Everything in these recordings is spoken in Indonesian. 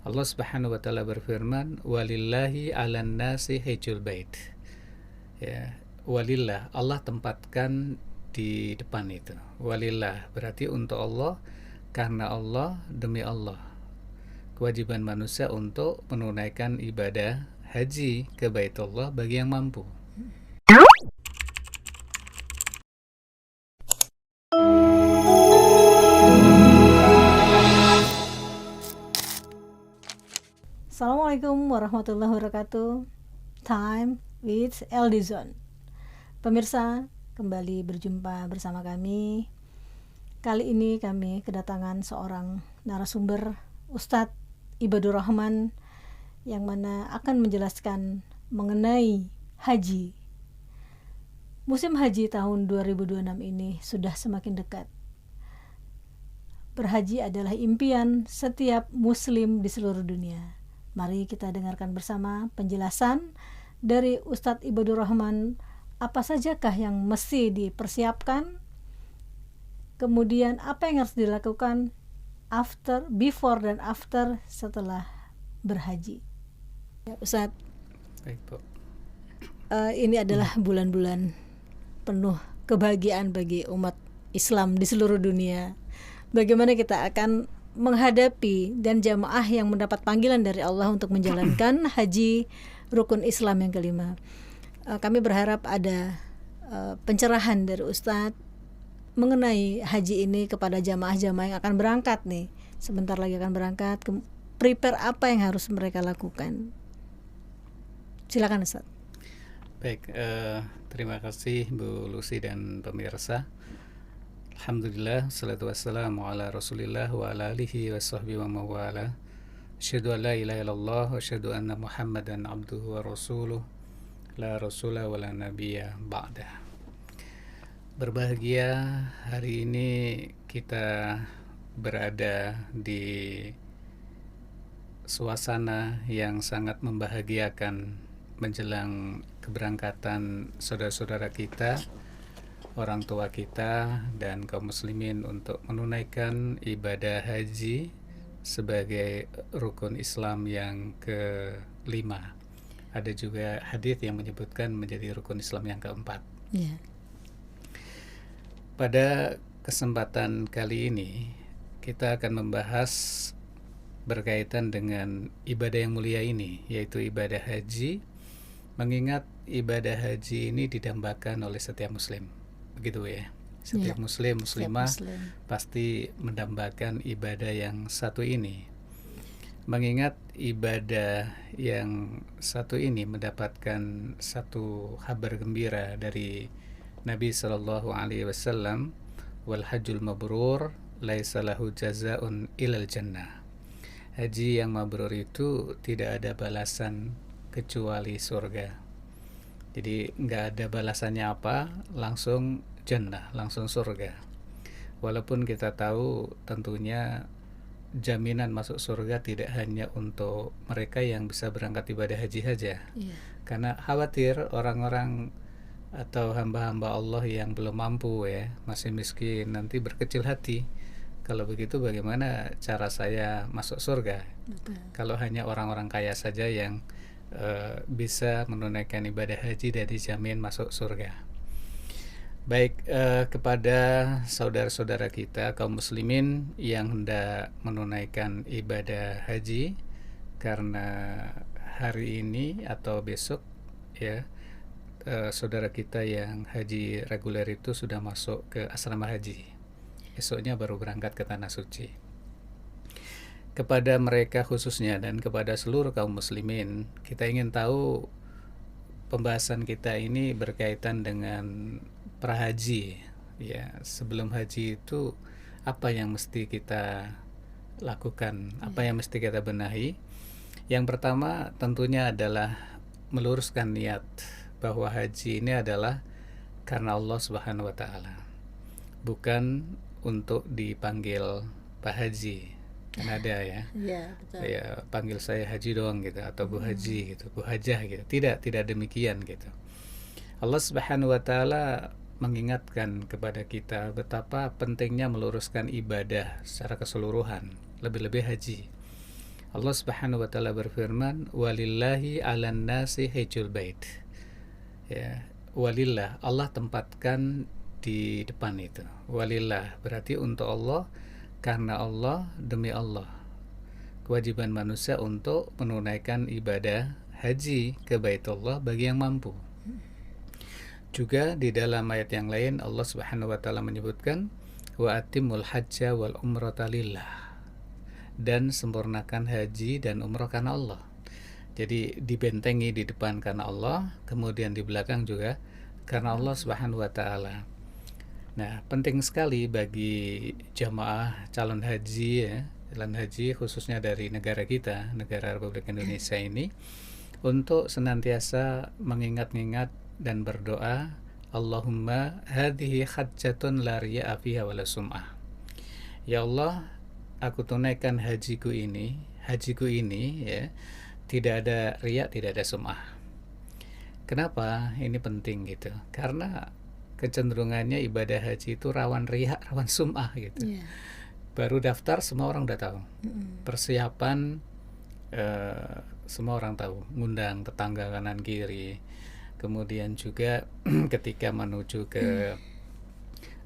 Allah Subhanahu wa taala berfirman, "Walillahi 'alan nasi hajjul bait." Ya, walillah, Allah tempatkan di depan itu. Walillah berarti untuk Allah, karena Allah, demi Allah. Kewajiban manusia untuk menunaikan ibadah haji ke Baitullah bagi yang mampu. Assalamualaikum warahmatullahi wabarakatuh. Time with Eldizon. Pemirsa, kembali berjumpa bersama kami. Kali ini kami kedatangan seorang narasumber, Ustadz Ibadur Rahman, yang mana akan menjelaskan mengenai haji. Musim haji tahun 2026 ini sudah semakin dekat. Berhaji adalah impian setiap muslim di seluruh dunia. Mari kita dengarkan bersama penjelasan dari Ustadz Ibadur Rahman, apa sajakah yang mesti dipersiapkan, kemudian apa yang harus dilakukan before dan after setelah berhaji. Ya, Ustadz, Baik, Bu. Ini adalah bulan-bulan penuh kebahagiaan bagi umat Islam di seluruh dunia. Bagaimana kita akan menghadapi dan jamaah yang mendapat panggilan dari Allah untuk menjalankan haji rukun Islam yang kelima. Kami berharap ada pencerahan dari Ustadz mengenai haji ini kepada jamaah-jamaah yang akan berangkat nih. Sebentar lagi akan berangkat, prepare apa yang harus mereka lakukan. Silakan Ustadz. Baik, terima kasih Bu Lucy dan pemirsa. Alhamdulillah, salatu wassalamu ala rasulillah wa ala alihi wa sahbihi wa mawala. Asyhadu an la ilaha illallah wa asyhadu anna muhammadan abduhu wa rasuluh. La rasulah wa la nabiyya ba'dah. Berbahagia hari ini kita berada di suasana yang sangat membahagiakan menjelang keberangkatan saudara-saudara kita, orang tua kita, dan kaum muslimin untuk menunaikan ibadah haji sebagai rukun Islam yang kelima. Ada juga hadis yang menyebutkan menjadi rukun Islam yang keempat. Ya. Pada kesempatan kali ini kita akan membahas berkaitan dengan ibadah yang mulia ini, yaitu ibadah haji, mengingat ibadah haji ini didambakan oleh setiap muslim. Begitu ya. Setiap muslim, muslimah pasti mendambakan ibadah yang satu ini. Mengingat ibadah yang satu ini mendapatkan satu kabar gembira dari Nabi sallallahu alaihi wasallam, wal hajjul mabrur laisa lahu jazaa'un ilal jannah. Haji yang mabrur itu tidak ada balasan kecuali surga. Jadi nggak ada balasannya apa, langsung jannah, langsung surga. Walaupun kita tahu tentunya jaminan masuk surga tidak hanya untuk mereka yang bisa berangkat ibadah haji saja. Karena khawatir orang-orang atau hamba-hamba Allah yang belum mampu ya, masih miskin, nanti berkecil hati. Kalau begitu bagaimana cara saya masuk surga? Betul. Kalau hanya orang-orang kaya saja yang bisa menunaikan ibadah haji dan dijamin masuk surga. Baik, kepada saudara-saudara kita kaum muslimin yang hendak menunaikan ibadah haji, karena hari ini atau besok ya, saudara kita yang haji reguler itu sudah masuk ke asrama haji. Esoknya baru berangkat ke tanah suci. Kepada mereka khususnya dan kepada seluruh kaum muslimin, kita ingin tahu pembahasan kita ini berkaitan dengan prahaji ya. Sebelum haji itu apa yang mesti kita lakukan, apa yang mesti kita benahi? Yang pertama tentunya adalah meluruskan niat bahwa haji ini adalah karena Allah Subhanahu wa taala. Bukan untuk dipanggil Pak Haji. Kan ada ya. Ya, betul. Ya, panggil saya Haji doang gitu, atau Bu Haji gitu, Bu Hajah gitu. Tidak demikian gitu. Allah Subhanahu wa taala mengingatkan kepada kita betapa pentingnya meluruskan ibadah secara keseluruhan, lebih-lebih haji. Allah Subhanahu wa taala berfirman, "Walillahi 'alan nasi hajjul bait." Ya, walillah, Allah tempatkan di depan itu. Walillah berarti untuk Allah, karena Allah, demi Allah. Kewajiban manusia untuk menunaikan ibadah haji ke Baitullah bagi yang mampu. Juga di dalam ayat yang lain Allah Subhanahu wa taala menyebutkan, wa atimul hajja wal umrata lillah, dan sempurnakan haji dan umrah karena Allah. Jadi dibentengi di depan karena Allah, kemudian di belakang juga karena Allah Subhanahu wa taala. Nah, penting sekali bagi jamaah calon haji ya, calon haji khususnya dari negara kita, negara Republik Indonesia ini, untuk senantiasa mengingat-ingat dan berdoa, Allahumma hadhihi hajjatun la riya'a fiha wala sum'ah. Ya Allah, aku tunaikan hajiku ini ya, tidak ada riya, tidak ada sum'ah. Kenapa ini penting gitu? Karena kecenderungannya ibadah haji itu rawan riya, rawan sum'ah gitu. Yeah. Baru daftar semua orang udah tahu. Persiapan semua orang tahu, ngundang tetangga kanan kiri. Kemudian juga ketika menuju ke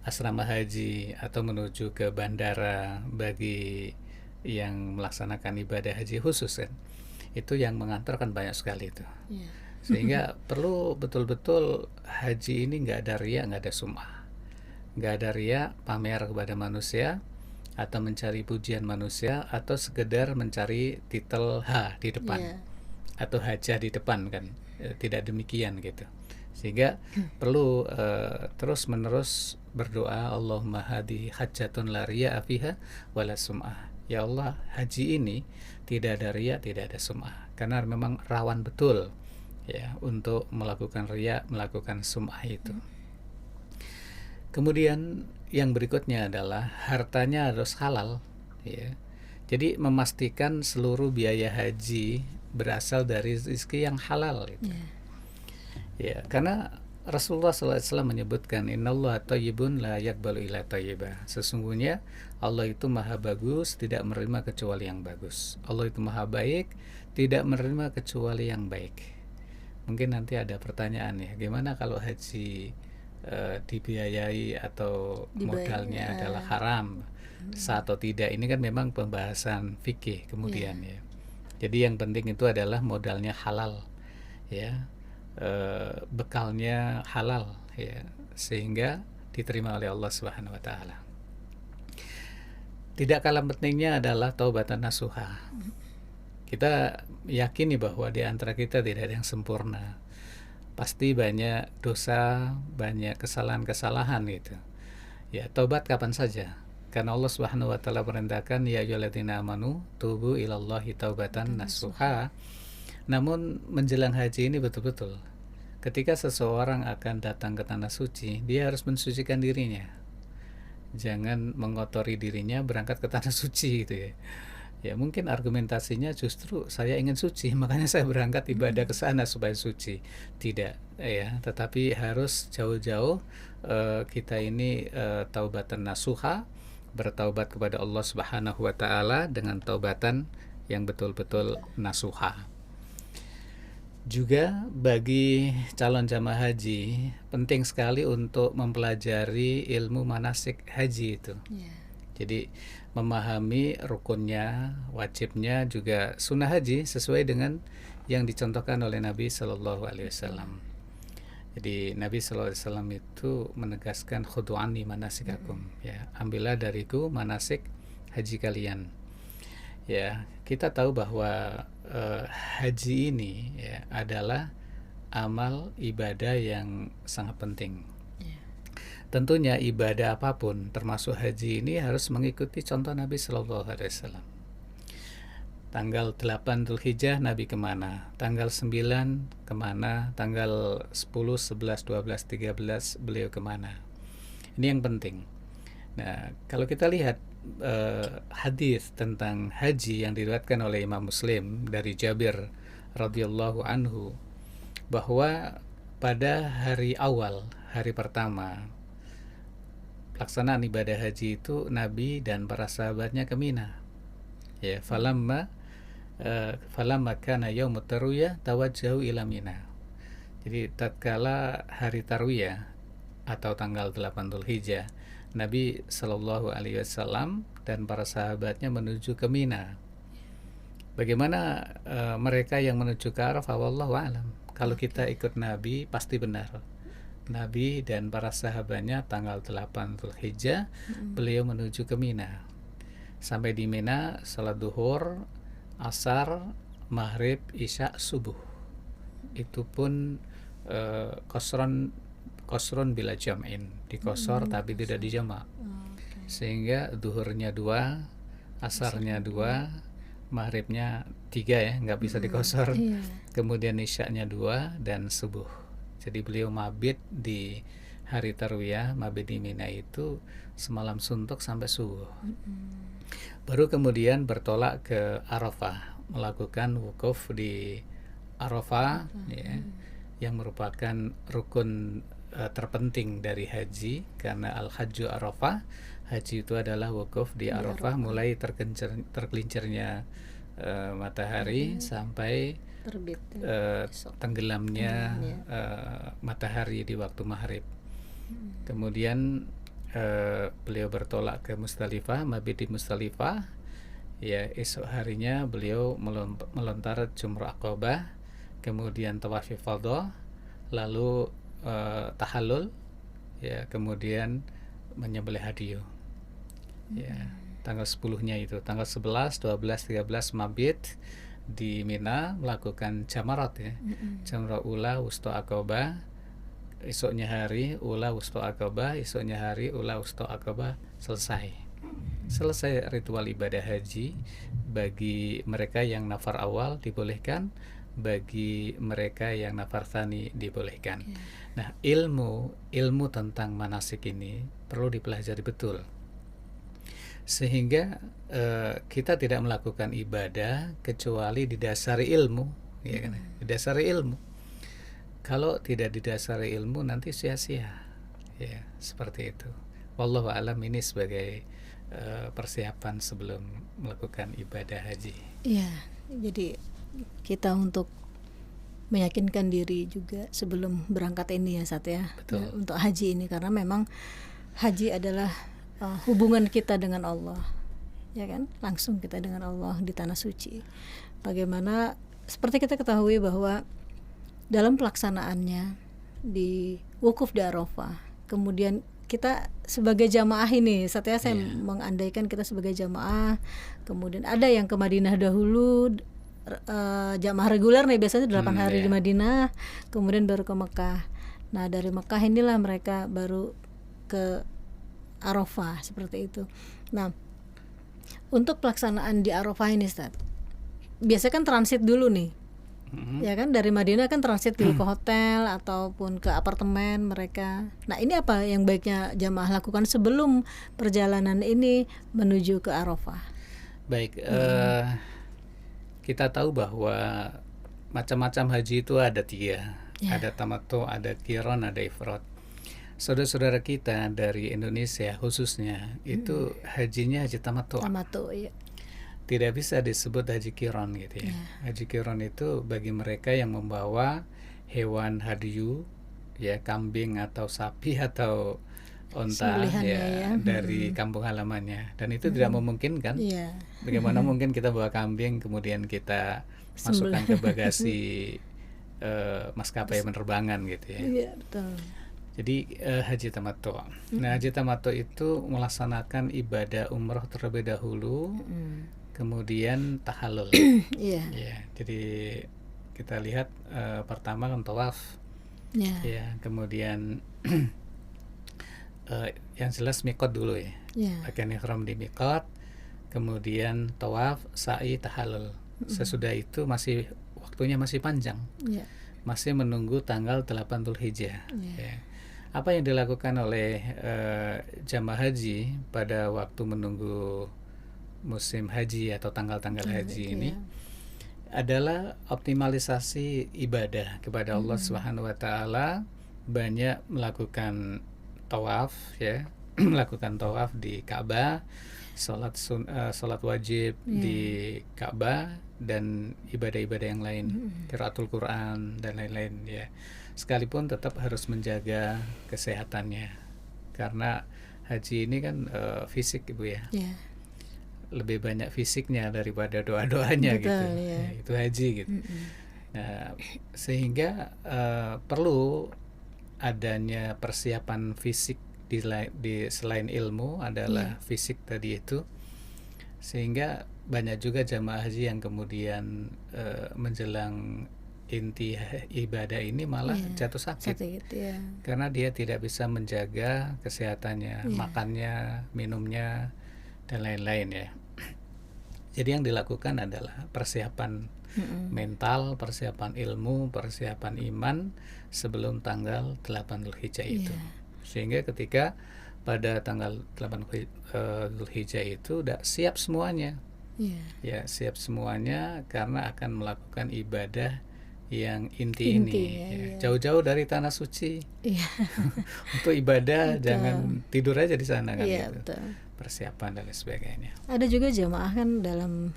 asrama haji atau menuju ke bandara bagi yang melaksanakan ibadah haji khusus kan, itu yang mengantarkan banyak sekali itu. Yeah. Sehingga perlu betul-betul haji ini nggak ada riya, nggak ada sum'ah, nggak ada riya pamer kepada manusia atau mencari pujian manusia atau sekedar mencari titel H di depan. Yeah. Atau hajah di depan kan, tidak demikian gitu. Sehingga perlu terus menerus berdoa, Allahumma hadi hajjatun la riya fiha wala sum'ah. Ya Allah, haji ini tidak ada riya, tidak ada sum'ah, karena memang rawan betul ya untuk melakukan riya, melakukan sum'ah itu. Kemudian yang berikutnya adalah hartanya harus halal ya. Jadi memastikan seluruh biaya haji berasal dari rezeki yang halal gitu. Ya, karena Rasulullah SAW menyebutkan, Innallaha thayyibun la yaqbalu illa thayyiba. Sesungguhnya Allah itu maha bagus, tidak menerima kecuali yang bagus. Allah itu maha baik, tidak menerima kecuali yang baik. Mungkin nanti ada pertanyaan ya, gimana kalau haji dibiayai atau modalnya adalah haram, sah atau tidak? Ini kan memang pembahasan fikih kemudian ya. Jadi yang penting itu adalah modalnya halal ya, bekalnya halal ya, sehingga diterima oleh Allah Subhanahu wa taala. Tidak kalah pentingnya adalah taubatan nasuha. Kita yakini bahwa di antara kita tidak ada yang sempurna. Pasti banyak dosa, banyak kesalahan-kesalahan gitu. Ya, taubat kapan saja. Karena Allah Subhanahu wa taala perintahkan, ya ayyuhalladzina amanu tubu ilallahi taubatan nasuha. Namun menjelang haji ini betul-betul ketika seseorang akan datang ke tanah suci, dia harus mensucikan dirinya. Jangan mengotori dirinya berangkat ke tanah suci gitu ya. Ya mungkin argumentasinya justru saya ingin suci, makanya saya berangkat ibadah ke sana supaya suci. Tidak ya, tetapi harus jauh-jauh kita ini taubatan nasuha, bertaubat kepada Allah Subhanahu wa taala dengan taubatan yang betul-betul nasuha. Juga bagi calon jamaah haji penting sekali untuk mempelajari ilmu manasik haji itu. Jadi memahami rukunnya, wajibnya, juga sunnah haji sesuai dengan yang dicontohkan oleh Nabi Shallallahu Alaihi Wasallam. Jadi Nabi Shallallahu Alaihi Wasallam itu menegaskan khudu'ani manasikakum, ya, ambillah dariku manasik haji kalian. Ya, kita tahu bahwa haji ini ya adalah amal ibadah yang sangat penting. Tentunya ibadah apapun termasuk haji ini harus mengikuti contoh Nabi Shallallahu Alaihi Wasallam. Tanggal 8 Dzulhijjah Nabi kemana? Tanggal 9 kemana? Tanggal 10, 11, 12, 13 beliau kemana? Ini yang penting. Nah, kalau kita lihat hadis tentang haji yang diriwayatkan oleh Imam Muslim dari Jabir radhiyallahu anhu, bahwa pada hari awal, hari pertama pelaksanaan ibadah haji itu Nabi dan para sahabatnya ke Mina. Ya, falamma falamma kana yaumut tarwiyah tawajjahu ila Mina. Jadi tatkala hari tarwiyah atau tanggal 8 Dzulhijjah, Nabi Shallallahu Alaihi Wasallam dan para sahabatnya menuju ke Mina. Bagaimana mereka yang menuju ke Arafah, wallahu alam. Kalau kita ikut Nabi pasti benar. Nabi dan para sahabatnya tanggal 8 Dzulhijjah beliau menuju ke Mina. Sampai di Mina salat duhur, asar, maghrib, isya, subuh. Itu pun kosron bila jam'in, dikosor tapi tidak dijamak. Sehingga duhurnya 2, asarnya 2, maghribnya 3 ya, nggak bisa dikosor. Kemudian isya'nya 2 dan subuh. Jadi beliau mabit di hari tarwiyah, mabit di Mina itu semalam suntuk sampai subuh. Baru kemudian bertolak ke Arafah, melakukan wukuf di Arafah, ya, yang merupakan rukun terpenting dari haji, karena al-hajju Arafah, haji itu adalah wukuf di Arafah, mulai tergelincirnya matahari sampai terbit tenggelamnya matahari di waktu maghrib. Kemudian beliau bertolak ke Musdalifah, mabit di Musdalifah. Ya, esok harinya beliau melontar jumrah Aqabah, kemudian tawaf ifadah, lalu tahallul, ya, kemudian menyembelih hadiyu. Ya, tanggal 10-nya itu, tanggal 11, 12, 13 mabit di Mina melakukan jamarat, ya. Jamrah ula, wusta, Aqabah. Esoknya hari ula, wusta, Aqabah. Esoknya hari ula, wusta, Aqabah. Selesai ritual ibadah haji. Bagi mereka yang nafar awal dibolehkan, bagi mereka yang nafar tsani dibolehkan. Nah, ilmu tentang manasik ini perlu dipelajari betul, sehingga kita tidak melakukan ibadah kecuali didasari ilmu, ya kan? Didasari ilmu. Kalau tidak didasari ilmu nanti sia-sia, ya, seperti itu. Wallahu alam, ini sebagai persiapan sebelum melakukan ibadah haji. Iya, jadi kita untuk meyakinkan diri juga sebelum berangkat ini ya, Sat, ya. Betul. Untuk haji ini, karena memang haji adalah hubungan kita dengan Allah, ya kan, langsung kita dengan Allah di tanah suci. Bagaimana seperti kita ketahui bahwa dalam pelaksanaannya di wukuf di Arafah, kemudian kita sebagai jamaah ini, saya mengandaikan kita sebagai jamaah, kemudian ada yang ke Madinah dahulu, jamaah reguler nih biasanya 8 hari di Madinah, kemudian baru ke Mekah. Nah, dari Mekah inilah mereka baru ke Arafah, seperti itu. Nah, untuk pelaksanaan di Arafah ini, Ustaz, biasanya kan transit dulu nih, ya kan, dari Madinah kan transit dulu ke hotel ataupun ke apartemen mereka. Nah, ini apa yang baiknya jamaah lakukan sebelum perjalanan ini menuju ke Arafah? Baik, kita tahu bahwa macam-macam haji itu ada 3, ada tamattu, ada qiran, ada ifrad. Saudara-saudara kita dari Indonesia khususnya itu hajinya haji tamattu. Iya. Tidak bisa disebut haji qiran gitu ya. Haji qiran itu bagi mereka yang membawa hewan hadiyu, ya, kambing atau sapi atau onta, ya, dari kampung halamannya, dan itu tidak memungkinkan. Bagaimana mungkin kita bawa kambing kemudian kita masukkan ke bagasi maskapai penerbangan gitu ya. Iya, betul. Jadi haji tamattu. Nah, haji tamattu itu melaksanakan ibadah umroh terlebih dahulu, kemudian tahallul. Ya, jadi kita lihat pertama kan tawaf, ya, kemudian yang jelas miqat dulu ya, pakaian ihram di miqat, kemudian tawaf, sa'i, tahallul. Sesudah itu waktunya masih panjang, masih menunggu tanggal 8 Dzulhijjah. Ya. Apa yang dilakukan oleh jamaah haji pada waktu menunggu musim haji atau tanggal-tanggal haji ini adalah optimalisasi ibadah kepada Allah Subhanahu wa taala, banyak melakukan tawaf, ya, melakukan tawaf di Ka'bah, sholat wajib di Ka'bah dan ibadah-ibadah yang lain, qiraatul Quran dan lain-lain ya. Sekalipun tetap harus menjaga kesehatannya, karena haji ini kan fisik Ibu ya. Lebih banyak fisiknya daripada doa-doanya gitu. Ya, itu haji gitu. Nah, sehingga perlu adanya persiapan fisik di selain ilmu adalah fisik tadi itu, sehingga banyak juga jamaah haji yang kemudian menjelang inti ibadah ini malah jatuh sakit karena dia tidak bisa menjaga kesehatannya, makannya, minumnya dan lain-lain ya. Jadi yang dilakukan adalah persiapan mental, persiapan ilmu, persiapan iman sebelum tanggal 8 Dzulhijjah itu. Sehingga ketika pada tanggal 8 Dzulhijjah itu udah siap semuanya. Ya, siap semuanya karena akan melakukan ibadah yang inti ini jauh-jauh dari tanah suci untuk ibadah. Jangan tidur aja di sana kan gitu. Persiapan dan lain sebagainya. Ada juga jamaah kan dalam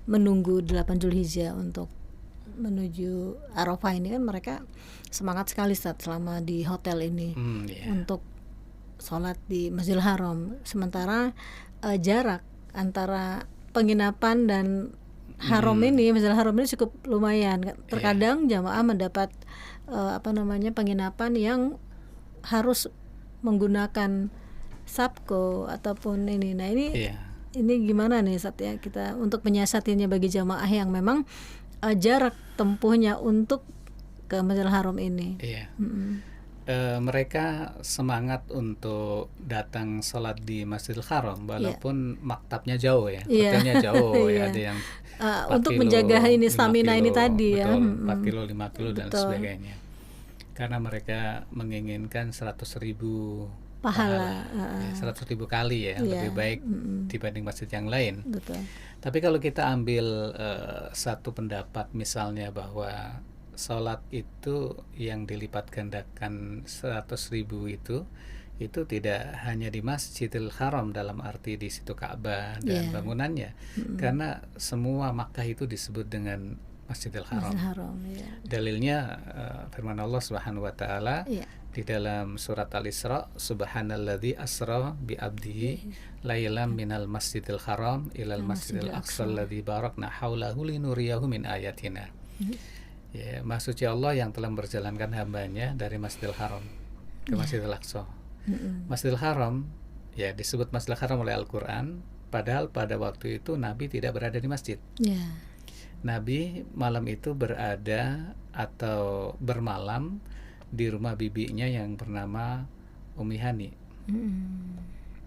menunggu 8 Dzulhijjah untuk menuju Arafah ini kan mereka semangat sekali selama di hotel ini untuk sholat di Masjidil Haram, sementara jarak antara penginapan dan Haram ini, Masjidil Haram ini cukup lumayan. Terkadang jamaah mendapat penginapan yang harus menggunakan sabko ataupun ini. Nah ini gimana nih Sat ya, kita untuk menyiasatinya bagi jamaah yang memang jarak tempuhnya untuk ke Masjidil Haram ini. Mereka semangat untuk datang sholat di Masjidil Haram walaupun maktabnya jauh ya, hotelnya jauh ya, ada yang untuk kilo, menjaga ini stamina kilo, ini tadi ya, 4 kilo, 5 kilo dan sebagainya, karena mereka menginginkan 100.000 pahala, 100.000 kali ya, lebih baik dibanding masjid yang lain. Tapi kalau kita ambil satu pendapat misalnya bahwa sholat itu yang dilipat gandakan 100.000 itu tidak hanya di Masjidil Haram dalam arti di situ Ka'bah dan bangunannya, karena semua Makkah itu disebut dengan Masjidil Haram. Dalilnya firman Allah Subhanahu wa taala di dalam surat Al-Isra, subhanalladzi asra bi abdihi lailan minal masjidil haram ilal masjidil aqsa alladzi barakna haulahu linuriyahu min ayatina. Ya, maksudnya Allah yang telah memperjalankan hambanya dari Masjidil Haram ke Masjidil Aqsa. Masjidil Haram ya disebut Masjidil Haram oleh Al-Quran, padahal pada waktu itu Nabi tidak berada di masjid. Nabi malam itu berada atau bermalam di rumah bibinya yang bernama Ummi Hani.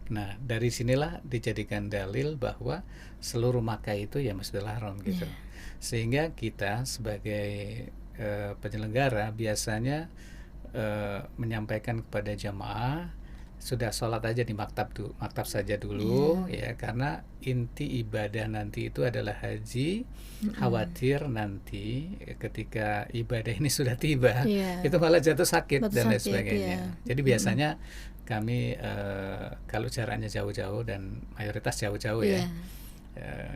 Nah, dari sinilah dijadikan dalil bahwa seluruh Makkah itu ya Masjidil Haram gitu. Sehingga kita sebagai penyelenggara biasanya menyampaikan kepada jamaah sudah sholat aja di maktab saja dulu ya, karena inti ibadah nanti itu adalah haji. Khawatir nanti ketika ibadah ini sudah tiba itu malah jatuh sakit dan lain sebagainya. Jadi biasanya kami kalau jaraknya jauh-jauh dan mayoritas jauh-jauh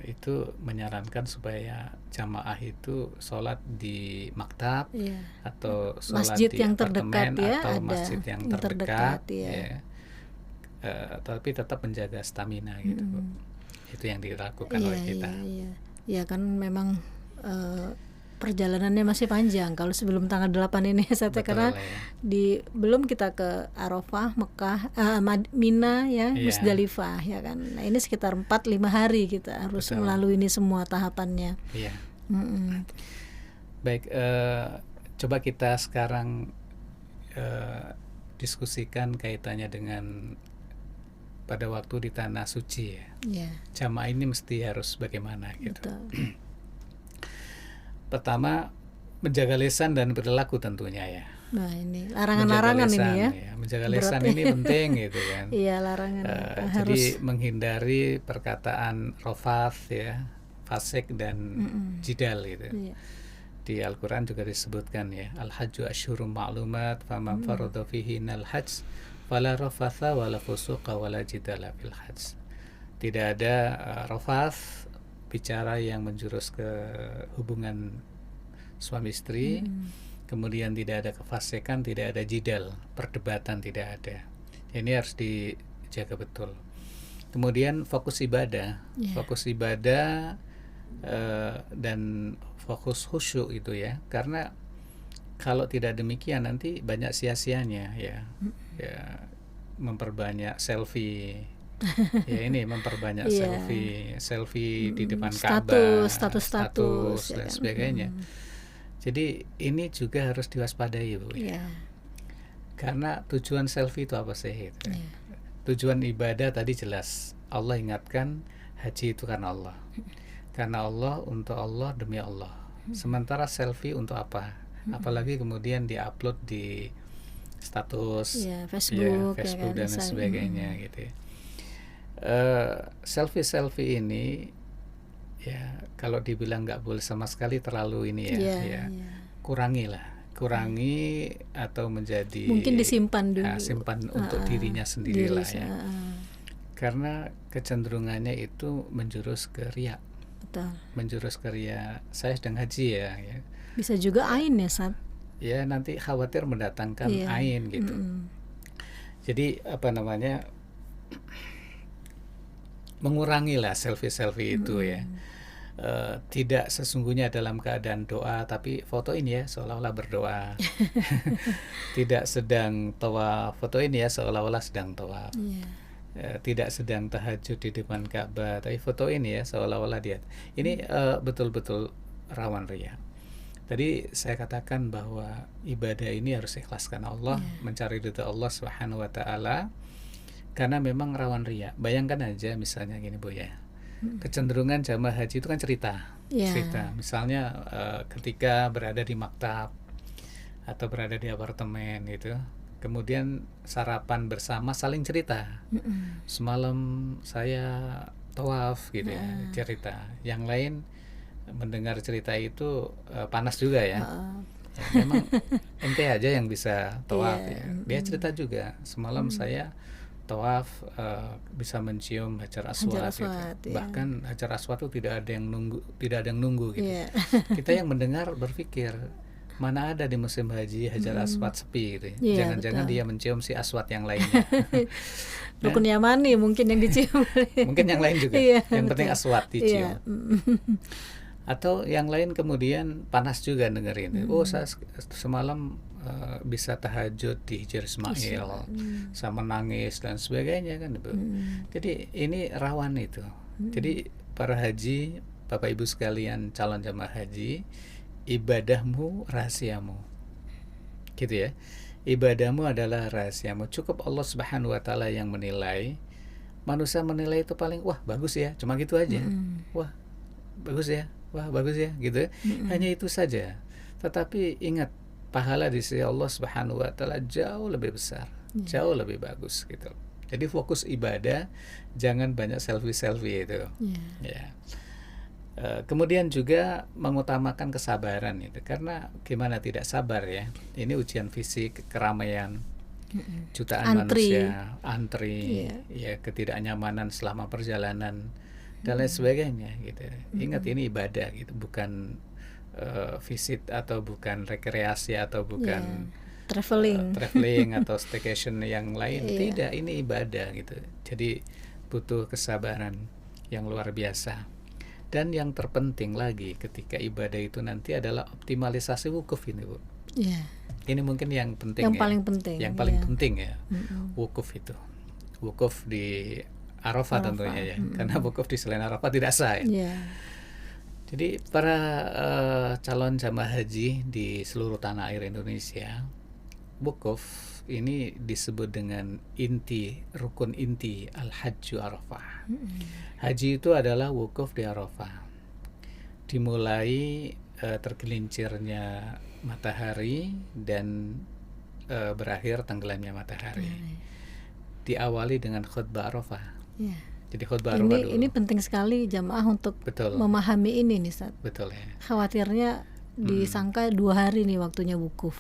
itu menyarankan supaya jamaah itu sholat di maktab atau sholat masjid di yang apartemen terdekat atau masjid yang terdekat tapi tetap menjaga stamina gitu Bu. Itu yang dilakukan oleh kita. Ya kan memang perjalanannya masih panjang kalau sebelum tanggal 8 ini karena belum kita ke Arafah, Mekah, Mina ya, Musdalifah ya kan. Nah, ini sekitar 4-5 hari kita harus melalui ini semua tahapannya. Baik, coba kita sekarang diskusikan kaitannya dengan pada waktu di tanah suci ya. Jamaah ini mesti harus bagaimana gitu. Pertama, menjaga lisan dan perilaku tentunya ya. Nah, ini larangan-larangan ini ya. Menjaga lisan ini penting gitu kan. Iya, larangan. Jadi menghindari perkataan rofath ya, fasik dan jidal gitu. Di Al-Quran juga disebutkan ya, al-hajju asyhurum ma'lumat faman farada fihinal hajj fala rafatha wala fusuqa wala jidala fil hajj. tidak ada rafath, bicara yang menjurus ke hubungan suami istri, kemudian tidak ada kefasikan, tidak ada jidal, perdebatan tidak ada. Ini harus dijaga betul. Kemudian fokus ibadah, dan fokus khusyuk itu ya, karena kalau tidak demikian nanti banyak sia-sianya ya, memperbanyak selfie. Ya ini memperbanyak selfie di depan Ka'bah, status ya dan kan? sebagainya. Jadi ini juga harus diwaspadai, Bu. Karena tujuan selfie itu apa sih? Tujuan ibadah tadi jelas. Allah ingatkan, haji itu karena Allah. Karena Allah, untuk Allah, demi Allah. Sementara selfie untuk apa? Apalagi kemudian diupload di status Facebook, dan sebagainya gitu ya. Selfie ini ya kalau dibilang nggak boleh sama sekali terlalu ini kurangi atau menjadi mungkin disimpan dulu, simpan untuk dirinya sendirilah ya. Karena kecenderungannya itu menjurus ke riya. Menjurus ke riya. Saya sedang haji ya. Bisa juga ain ya, Sat. Ya nanti khawatir mendatangkan ain gitu. Jadi mengurangilah selfie itu ya. Tidak sesungguhnya dalam keadaan doa, tapi fotoin ya seolah-olah berdoa. Tidak sedang tawaf, fotoin ya seolah-olah sedang tawaf. Tidak sedang tahajud di depan Ka'bah, tapi fotoin ya seolah-olah dia. Ini betul-betul rawan riya. Tadi saya katakan bahwa ibadah ini harus ikhlaskan Allah, mencari ridha Allah Subhanahu wa taala. Karena memang rawan riya. Bayangkan aja misalnya gini, Bu ya. Kecenderungan jamaah haji itu kan cerita. Misalnya ketika berada di maktab atau berada di apartemen gitu. Kemudian sarapan bersama saling cerita. Semalam saya tawaf gitu ya, cerita. Yang lain mendengar cerita itu panas juga ya. Memang ente aja yang bisa tawaf ya. Dia cerita juga. Semalam saya tawaf bisa mencium Hajar Aswad gitu. Bahkan Hajar Aswad itu tidak ada yang nunggu gitu. Kita yang mendengar berpikir, mana ada di musim haji Hajar Aswad sepi gitu. Jangan-jangan dia mencium si Aswad yang lainnya. Rukun Yamani mungkin yang dicium. Mungkin yang lain juga. Yang penting Aswad dicium. Atau yang lain kemudian panas juga dengerin. Saya semalam bisa tahajud di Hijr Ismail sama nangis dan sebagainya kan. Jadi ini rawan itu. Jadi para haji, Bapak Ibu sekalian calon jamaah haji, ibadahmu rahasiamu. Gitu ya. Ibadahmu adalah rahasiamu. Cukup Allah Subhanahu wa taala yang menilai. Manusia menilai itu paling wah bagus ya, cuma gitu aja. Wah bagus ya, wah bagus ya gitu. Hanya itu saja. Tetapi ingat, pahala di sisi Allah Subhanahu wa taala jauh lebih besar, jauh lebih bagus gitu. Jadi fokus ibadah, jangan banyak selfie itu. Kemudian juga mengutamakan kesabaran itu, karena gimana tidak sabar ya. Ini ujian fisik, keramaian, jutaan manusia, antri, ya ketidaknyamanan selama perjalanan dan lain sebagainya gitu. Ingat ini ibadah gitu, bukan visit atau bukan rekreasi atau bukan traveling atau staycation yang lain. Tidak, ini ibadah gitu. Jadi butuh kesabaran yang luar biasa. Dan yang terpenting lagi ketika ibadah itu nanti adalah optimalisasi wukuf ini, Bu. Ini mungkin yang penting, yang paling penting. Yang paling penting ya. Wukuf itu. Wukuf di Arafah tentunya ya. Karena wukuf di selain Arafah tidak sah ya. Jadi para calon jamaah haji di seluruh tanah air Indonesia, wukuf ini disebut dengan rukun inti al-hajju Arafah. Haji itu adalah wukuf di Arafah. Dimulai tergelincirnya matahari dan berakhir tenggelamnya matahari. Diawali dengan khutbah Arafah. Jadi khutbah Arafah dulu. Ini penting sekali jamaah untuk memahami ini nih, Ustaz. Betul ya. Khawatirnya disangka 2 hari nih waktunya wukuf.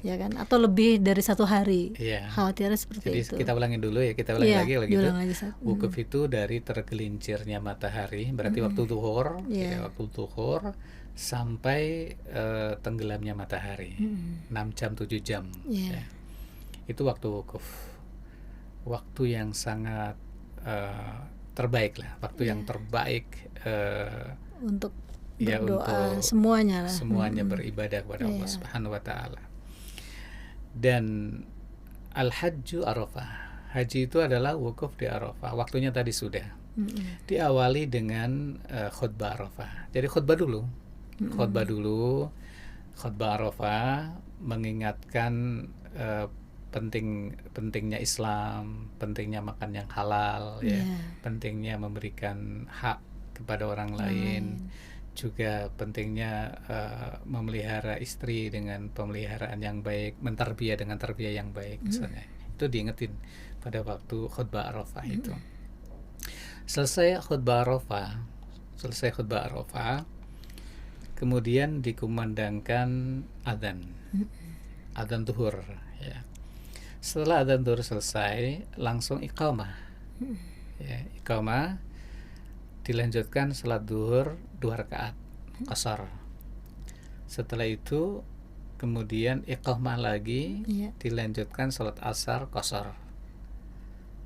ya kan, atau lebih dari 1 hari. Iya. Khawatirnya seperti Jadi itu. kita ulangin dulu ya, kita ulangi Iya, lagi kalau gitu. diulang lagi, Ustaz. Wukuf itu dari tergelincirnya matahari, berarti waktu zuhur, Iya. ya, waktu zuhur sampai tenggelamnya matahari, 6 jam 7 jam. Iya. Ya. Itu waktu wukuf. Waktu yang sangat terbaik lah, waktu yang terbaik Untuk ya, berdoa untuk semuanya lah. semuanya beribadah kepada Allah Iya. Subhanahu wa taala. Dan al-hajju Arafah. Haji itu adalah wukuf di Arafah. Waktunya tadi sudah. Diawali dengan khutbah Arafah. Jadi khutbah dulu. Khutbah Arafah mengingatkan pentingnya Islam, pentingnya makan yang halal, ya, pentingnya memberikan hak kepada orang lain, juga pentingnya memelihara istri dengan pemeliharaan yang baik, mentarbiyah dengan tarbiyah yang baik, misalnya. Itu diingetin pada waktu khutbah Arafah itu. Selesai khutbah Arafah, kemudian dikumandangkan adzan zuhur, ya. Setelah adzan zuhur selesai, langsung iqamah. Ya, iqamah dilanjutkan salat zuhur 2 rakaat qashar. Setelah itu kemudian iqamah lagi, dilanjutkan salat asar qashar.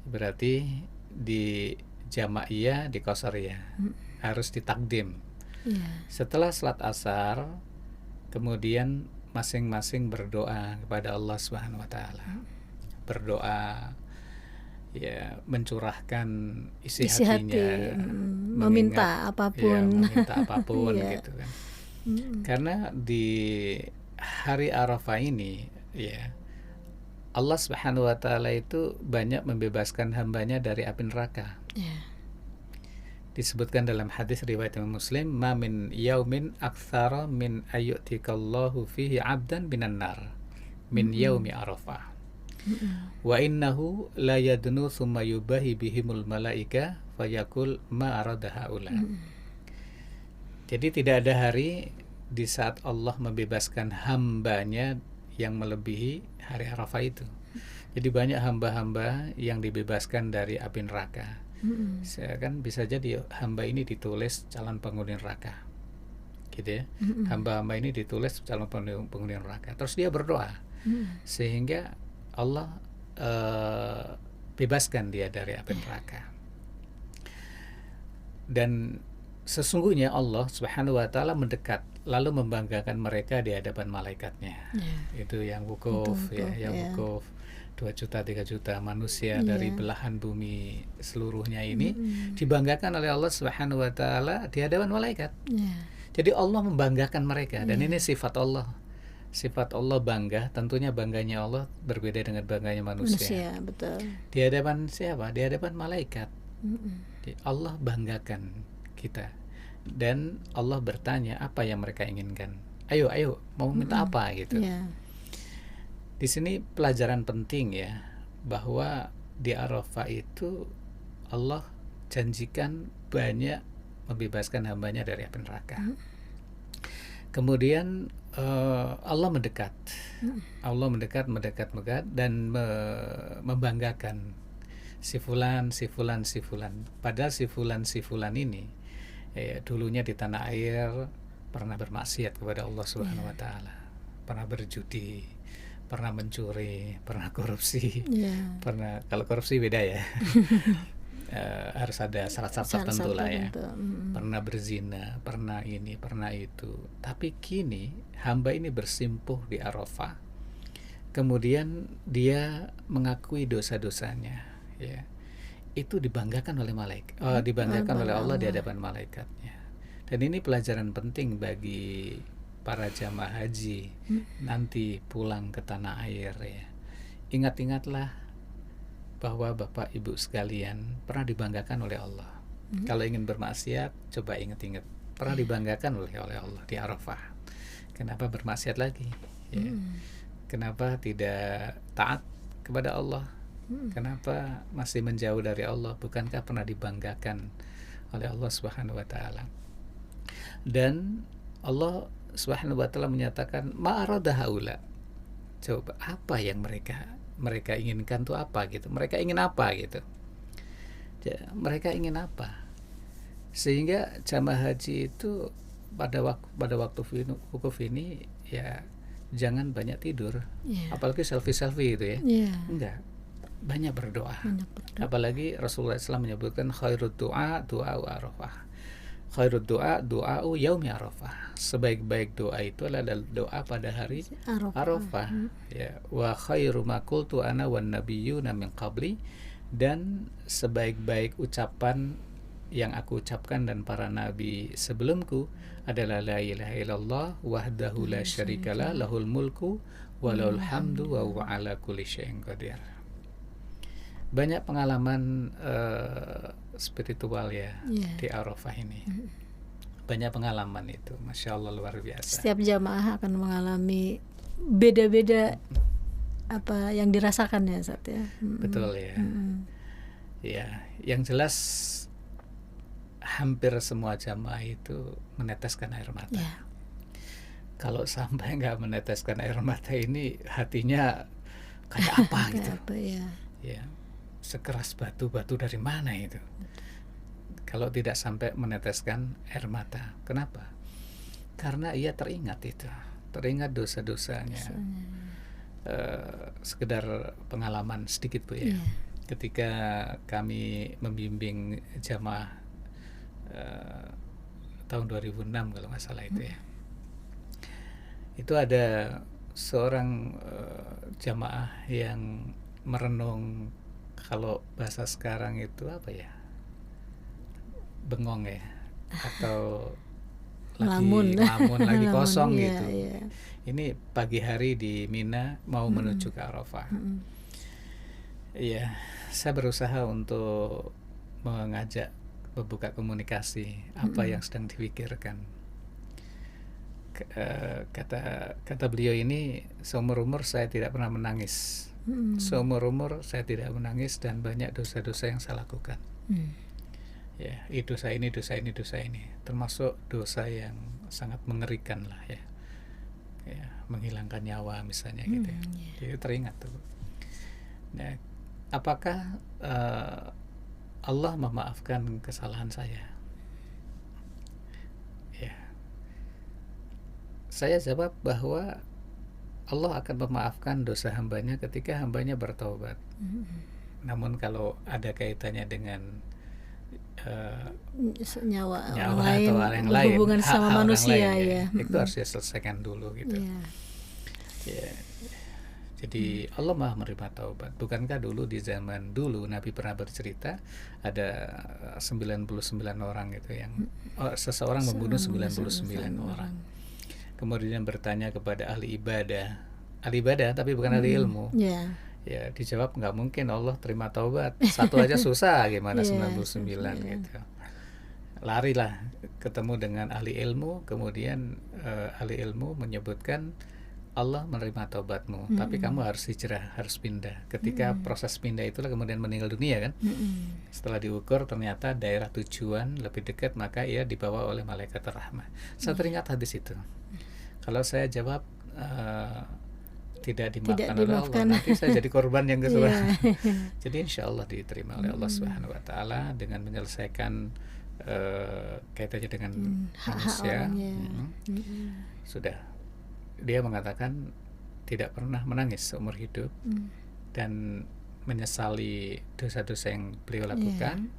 Berarti di jamaiyah, di qasariyah. Harus ditakdim. Setelah salat asar, kemudian masing-masing berdoa kepada Allah Subhanahu wa taala. Berdoa, ya, mencurahkan isi hatinya, meminta apapun, gitu kan. Karena di hari Arafah ini, ya, Allah Subhanahu wa taala itu banyak membebaskan hambanya dari api neraka. Disebutkan dalam hadis riwayat Muslim, "Ma min yaumin aktsara min ayyutikallahu fihi 'abdan minan nar min yaumi Arafah. Wa innahu la yadnu thumma yubahi bihimul malaika fayaqul ma arada haula." Jadi tidak ada hari di saat Allah membebaskan hambanya yang melebihi hari Arafah itu. Jadi banyak hamba-hamba yang dibebaskan dari api neraka. Kan bisa jadi hamba ini ditulis calon penghuni neraka, gitu ya. Hamba-hamba ini ditulis calon penghuni neraka. Terus dia berdoa sehingga Allah bebaskan dia dari api neraka. Dan sesungguhnya Allah Subhanahu wa taala mendekat lalu membanggakan mereka di hadapan malaikatnya. Itu yang wukuf, yang wukuf 2 juta 3 juta manusia dari belahan bumi seluruhnya ini dibanggakan oleh Allah Subhanahu wa taala di hadapan malaikat. Jadi Allah membanggakan mereka, dan ini sifat Allah. Sifat Allah bangga, tentunya bangganya Allah berbeda dengan bangganya manusia. Betul. Di hadapan siapa? Di hadapan malaikat. Allah banggakan kita. Dan Allah bertanya apa yang mereka inginkan. Ayo, mau minta apa gitu. Di sini pelajaran penting, ya, bahwa di Arafah itu Allah janjikan banyak membebaskan hambanya dari api neraka. Kemudian Allah mendekat. Allah mendekat dan membanggakan si fulan. Padahal si fulan ini dulunya di tanah air pernah bermaksiat kepada Allah Subhanahu wa taala. Pernah berjudi, pernah mencuri, pernah korupsi, pernah, kalau korupsi beda ya. Harus ada syarat-syarat tertentu lah ya. Pernah berzina, pernah ini, pernah itu. Tapi kini hamba ini bersimpuh di Arafah. Kemudian dia mengakui dosa-dosanya, ya. Itu dibanggakan oleh malaikat, dibanggakan oleh Allah di hadapan malaikatnya. Dan ini pelajaran penting bagi para jamaah haji nanti pulang ke tanah air, ya. Ingat-ingatlah bahwa Bapak Ibu sekalian pernah dibanggakan oleh Allah. Kalau ingin bermaksiat, coba ingat-ingat pernah dibanggakan oleh Allah di Arafah. Kenapa bermaksiat lagi, ya? Kenapa tidak taat kepada Allah? Kenapa masih menjauh dari Allah? Bukankah pernah dibanggakan oleh Allah Subhanahu wa taala? Dan Allah Subhanahu wa taala menyatakan ma'arada haula. coba apa yang mereka inginkan tuh apa gitu. Mereka ingin apa gitu. Mereka ingin apa? Sehingga jamaah haji itu pada waktu wukuf ini ya jangan banyak tidur, apalagi selfie gitu ya. Enggak, banyak berdoa. Apalagi Rasulullah SAW menyebutkan khairud doa Arafah. Khairud doa yaumi Arafah. Sebaik-baik doa itu adalah doa pada hari Arafah. Ya, wa khairu ma qultu ana wan nabiyyuna min qabli, dan sebaik-baik ucapan yang aku ucapkan dan para nabi sebelumku adalah la ilaha illallah wahdahu la syarikalah lahul mulku wa lahul hamdu wa huwa ala kulli syai'in qadir. Banyak pengalaman spiritual ya di Arafah ini. Banyak pengalaman itu, Masya Allah, luar biasa. Setiap jamaah akan mengalami beda-beda apa yang dirasakan ya Ustaz ya. Betul ya. Ya, yang jelas hampir semua jamaah itu meneteskan air mata. Kalau sampai nggak meneteskan air mata ini, hatinya kayak apa gitu. Ya, sekeras batu dari mana itu? Kalau tidak sampai meneteskan air mata. Kenapa? Karena ia teringat dosa-dosanya. Sekedar pengalaman sedikit Bu ya. Ketika kami membimbing jamaah tahun 2006 kalau nggak salah itu ya. Itu ada seorang jamaah yang merenung, kalau bahasa sekarang itu apa ya, bengong ya, atau lamun lagi kosong gitu. Ini pagi hari di Mina mau menuju ke Arafah. Iya, saya berusaha untuk mengajak, membuka komunikasi apa yang sedang dipikirkan. Kata beliau ini, seumur umur saya tidak pernah menangis. Seumur umur saya tidak menangis dan banyak dosa-dosa yang saya lakukan. Ya, dosa ini, termasuk dosa yang sangat mengerikan lah ya. Ya, menghilangkan nyawa misalnya gitu ya. Jadi teringat tuh. Nah, apakah Allah memaafkan kesalahan saya? Ya, saya jawab bahwa Allah akan memaafkan dosa hambanya ketika hambanya bertaubat. Namun kalau ada kaitannya dengan nyawa atau hal yang lain, berhubungan sama manusia lain, itu harus diselesaikan dulu gitu. Ya. Jadi Allah Maha menerima taubat. Bukankah dulu di zaman dulu Nabi pernah bercerita ada 99 orang gitu yang seseorang membunuh 99 orang. Kemudian bertanya kepada ahli ibadah tapi bukan ahli ilmu. Ya, dijawab nggak mungkin Allah terima taubat. Satu aja susah, gimana 99 gitu. Larilah ketemu dengan ahli ilmu, kemudian ahli ilmu menyebutkan Allah menerima taubatmu, tapi kamu harus hijrah, harus pindah. Ketika proses pindah itulah kemudian meninggal dunia kan. Setelah diukur ternyata daerah tujuan lebih dekat, maka ia dibawa oleh malaikat rahmah. Saya teringat hadis itu. Kalau saya jawab tidak dimaafkan oleh Allah, nanti saya jadi korban yang kedua. Jadi insya Allah diterima oleh Allah Subhanahu Wa Taala dengan menyelesaikan kaitannya dengan manusia. Sudah, dia mengatakan tidak pernah menangis seumur hidup dan menyesali dosa-dosa yang beliau lakukan.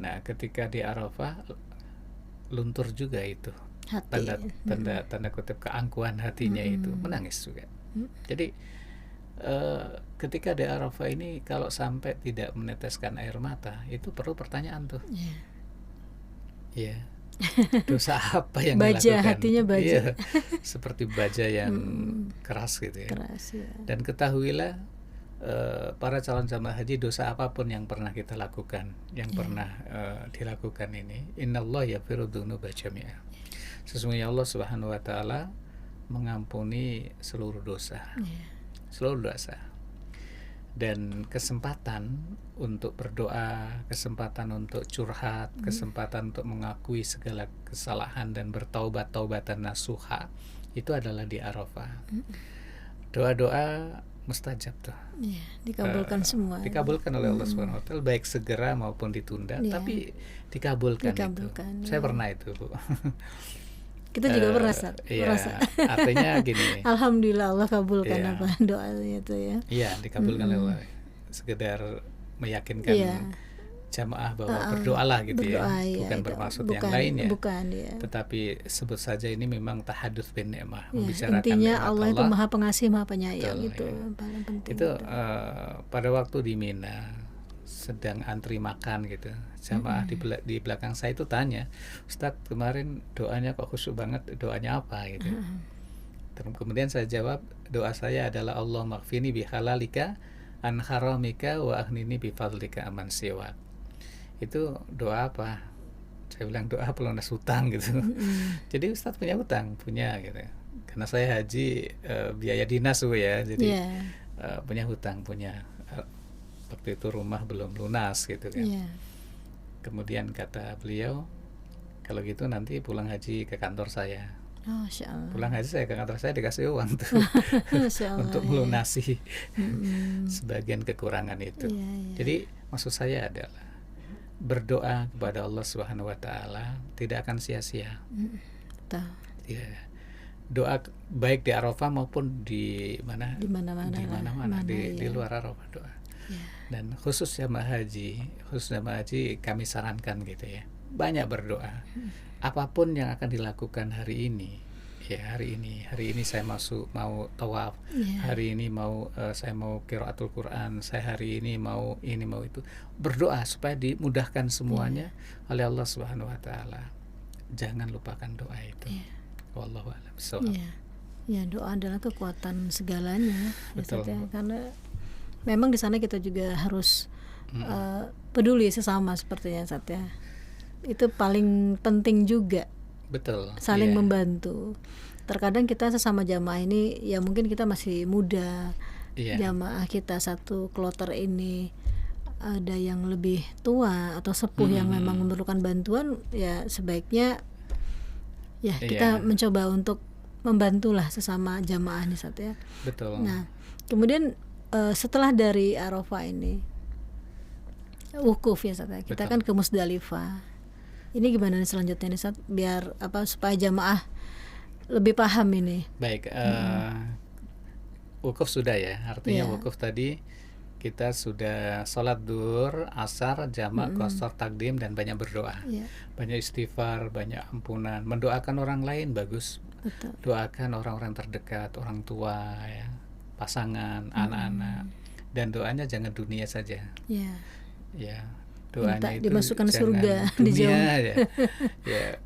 Nah, ketika di Arafah luntur juga itu tanda kutip keangkuhan hatinya itu, menangis juga. Jadi ketika di Arafah ini kalau sampai tidak meneteskan air mata, itu perlu pertanyaan tuh. Ya, dosa apa yang dilakukan? Hatinya baja. Seperti baja yang keras gitu ya. Dan ketahuilah para calon jamaah haji, dosa apapun yang pernah kita lakukan, yang pernah dilakukan ini, innallaha yaghfiru dzunuba jami'a. Sesungguhnya Allah Subhanahu Wa Taala mengampuni seluruh dosa, seluruh dosa. Dan kesempatan untuk berdoa, kesempatan untuk curhat, kesempatan untuk mengakui segala kesalahan dan bertaubat taubatan nasuha, itu adalah di Arafah. doa-doa mustajab tuh. Ya, dikabulkan semua. Dikabulkan oleh Allah Subhanahu wa taala, baik segera maupun ditunda, Iya. tapi dikabulkan, Dikabulkan, itu. Saya iya. pernah itu, Bu. Kita juga pernah, Ustaz. Iya, Merasa. artinya gini. Alhamdulillah Allah kabulkan Iya. apa doanya itu ya. Iya, dikabulkan oleh Allah. Sekedar meyakinkan Iya. jamaah bahwa berdoalah gitu Berdoa, ya, ya, bukan itu. bermaksud Bukan, yang lain ya. Bukan, ya. Tetapi sebut saja ini memang tahadduts bin ni'mah, Ya, membicarakan intinya nikmat Allah itu Maha Pengasih, Maha Penyayang. Betul, Itu ya. paling penting. Itu pada waktu di Mina sedang antri makan gitu, jamaah di belakang saya itu tanya, Ustadz kemarin doanya kok khusyuk banget, doanya apa gitu. Kemudian saya jawab, doa saya adalah Allah maghfini bihalalika an haramika wa aghnini bifadlika aman siwak. Itu doa apa? Saya bilang doa pelunas hutang gitu. Jadi Ustadz punya hutang, punya gitu. Karena saya haji biaya dinas Bu ya, jadi punya hutang, punya. Waktu itu rumah belum lunas gitu kan. Kemudian kata beliau, kalau gitu nanti pulang haji ke kantor saya. Pulang haji saya ke kantor saya dikasih uang tuh untuk melunasi sebagian kekurangan itu. Jadi maksud saya adalah berdoa kepada Allah Subhanahu wa taala tidak akan sia-sia. Ya. Doa baik di Arafah maupun di mana? Di mana-mana di luar Arafah doa. Dan khusus jamaah haji kami sarankan gitu ya. Banyak berdoa. Apapun yang akan dilakukan hari ini, ya hari ini saya mau tawaf, hari ini saya mau qiraatul Quran, saya hari ini mau itu, berdoa supaya dimudahkan semuanya oleh Allah Subhanahu wa taala. Jangan lupakan doa itu. Wallahu a'lam bishawab. Ya, doa adalah kekuatan segalanya. Betul. Ya, karena memang di sana kita juga harus peduli sesama sepertinya, Ustaz ya. Itu paling penting juga. Betul. Saling membantu. Terkadang kita sesama jamaah ini ya mungkin kita masih muda. Jamaah kita satu kloter ini ada yang lebih tua atau sepuh yang memang memerlukan bantuan, ya sebaiknya ya kita mencoba untuk membantulah sesama jamaah nih, Ustaz ya. Betul. Nah, kemudian setelah dari Arafah ini wukuf ya, Ustaz ya. Kita kan ke Musdalifah. Ini gimana nih selanjutnya nih, Ustaz? Biar supaya jamaah lebih paham ini. Baik, wukuf sudah ya. Artinya wukuf tadi kita sudah sholat duhur, asar, jamak, qasar, takdim dan banyak berdoa. Banyak istighfar, banyak ampunan, mendoakan orang lain bagus. Betul. Doakan orang-orang terdekat, orang tua ya, pasangan, anak-anak. Dan doanya jangan dunia saja. Ya. Doanya itu dimasukkan surga, dunia ya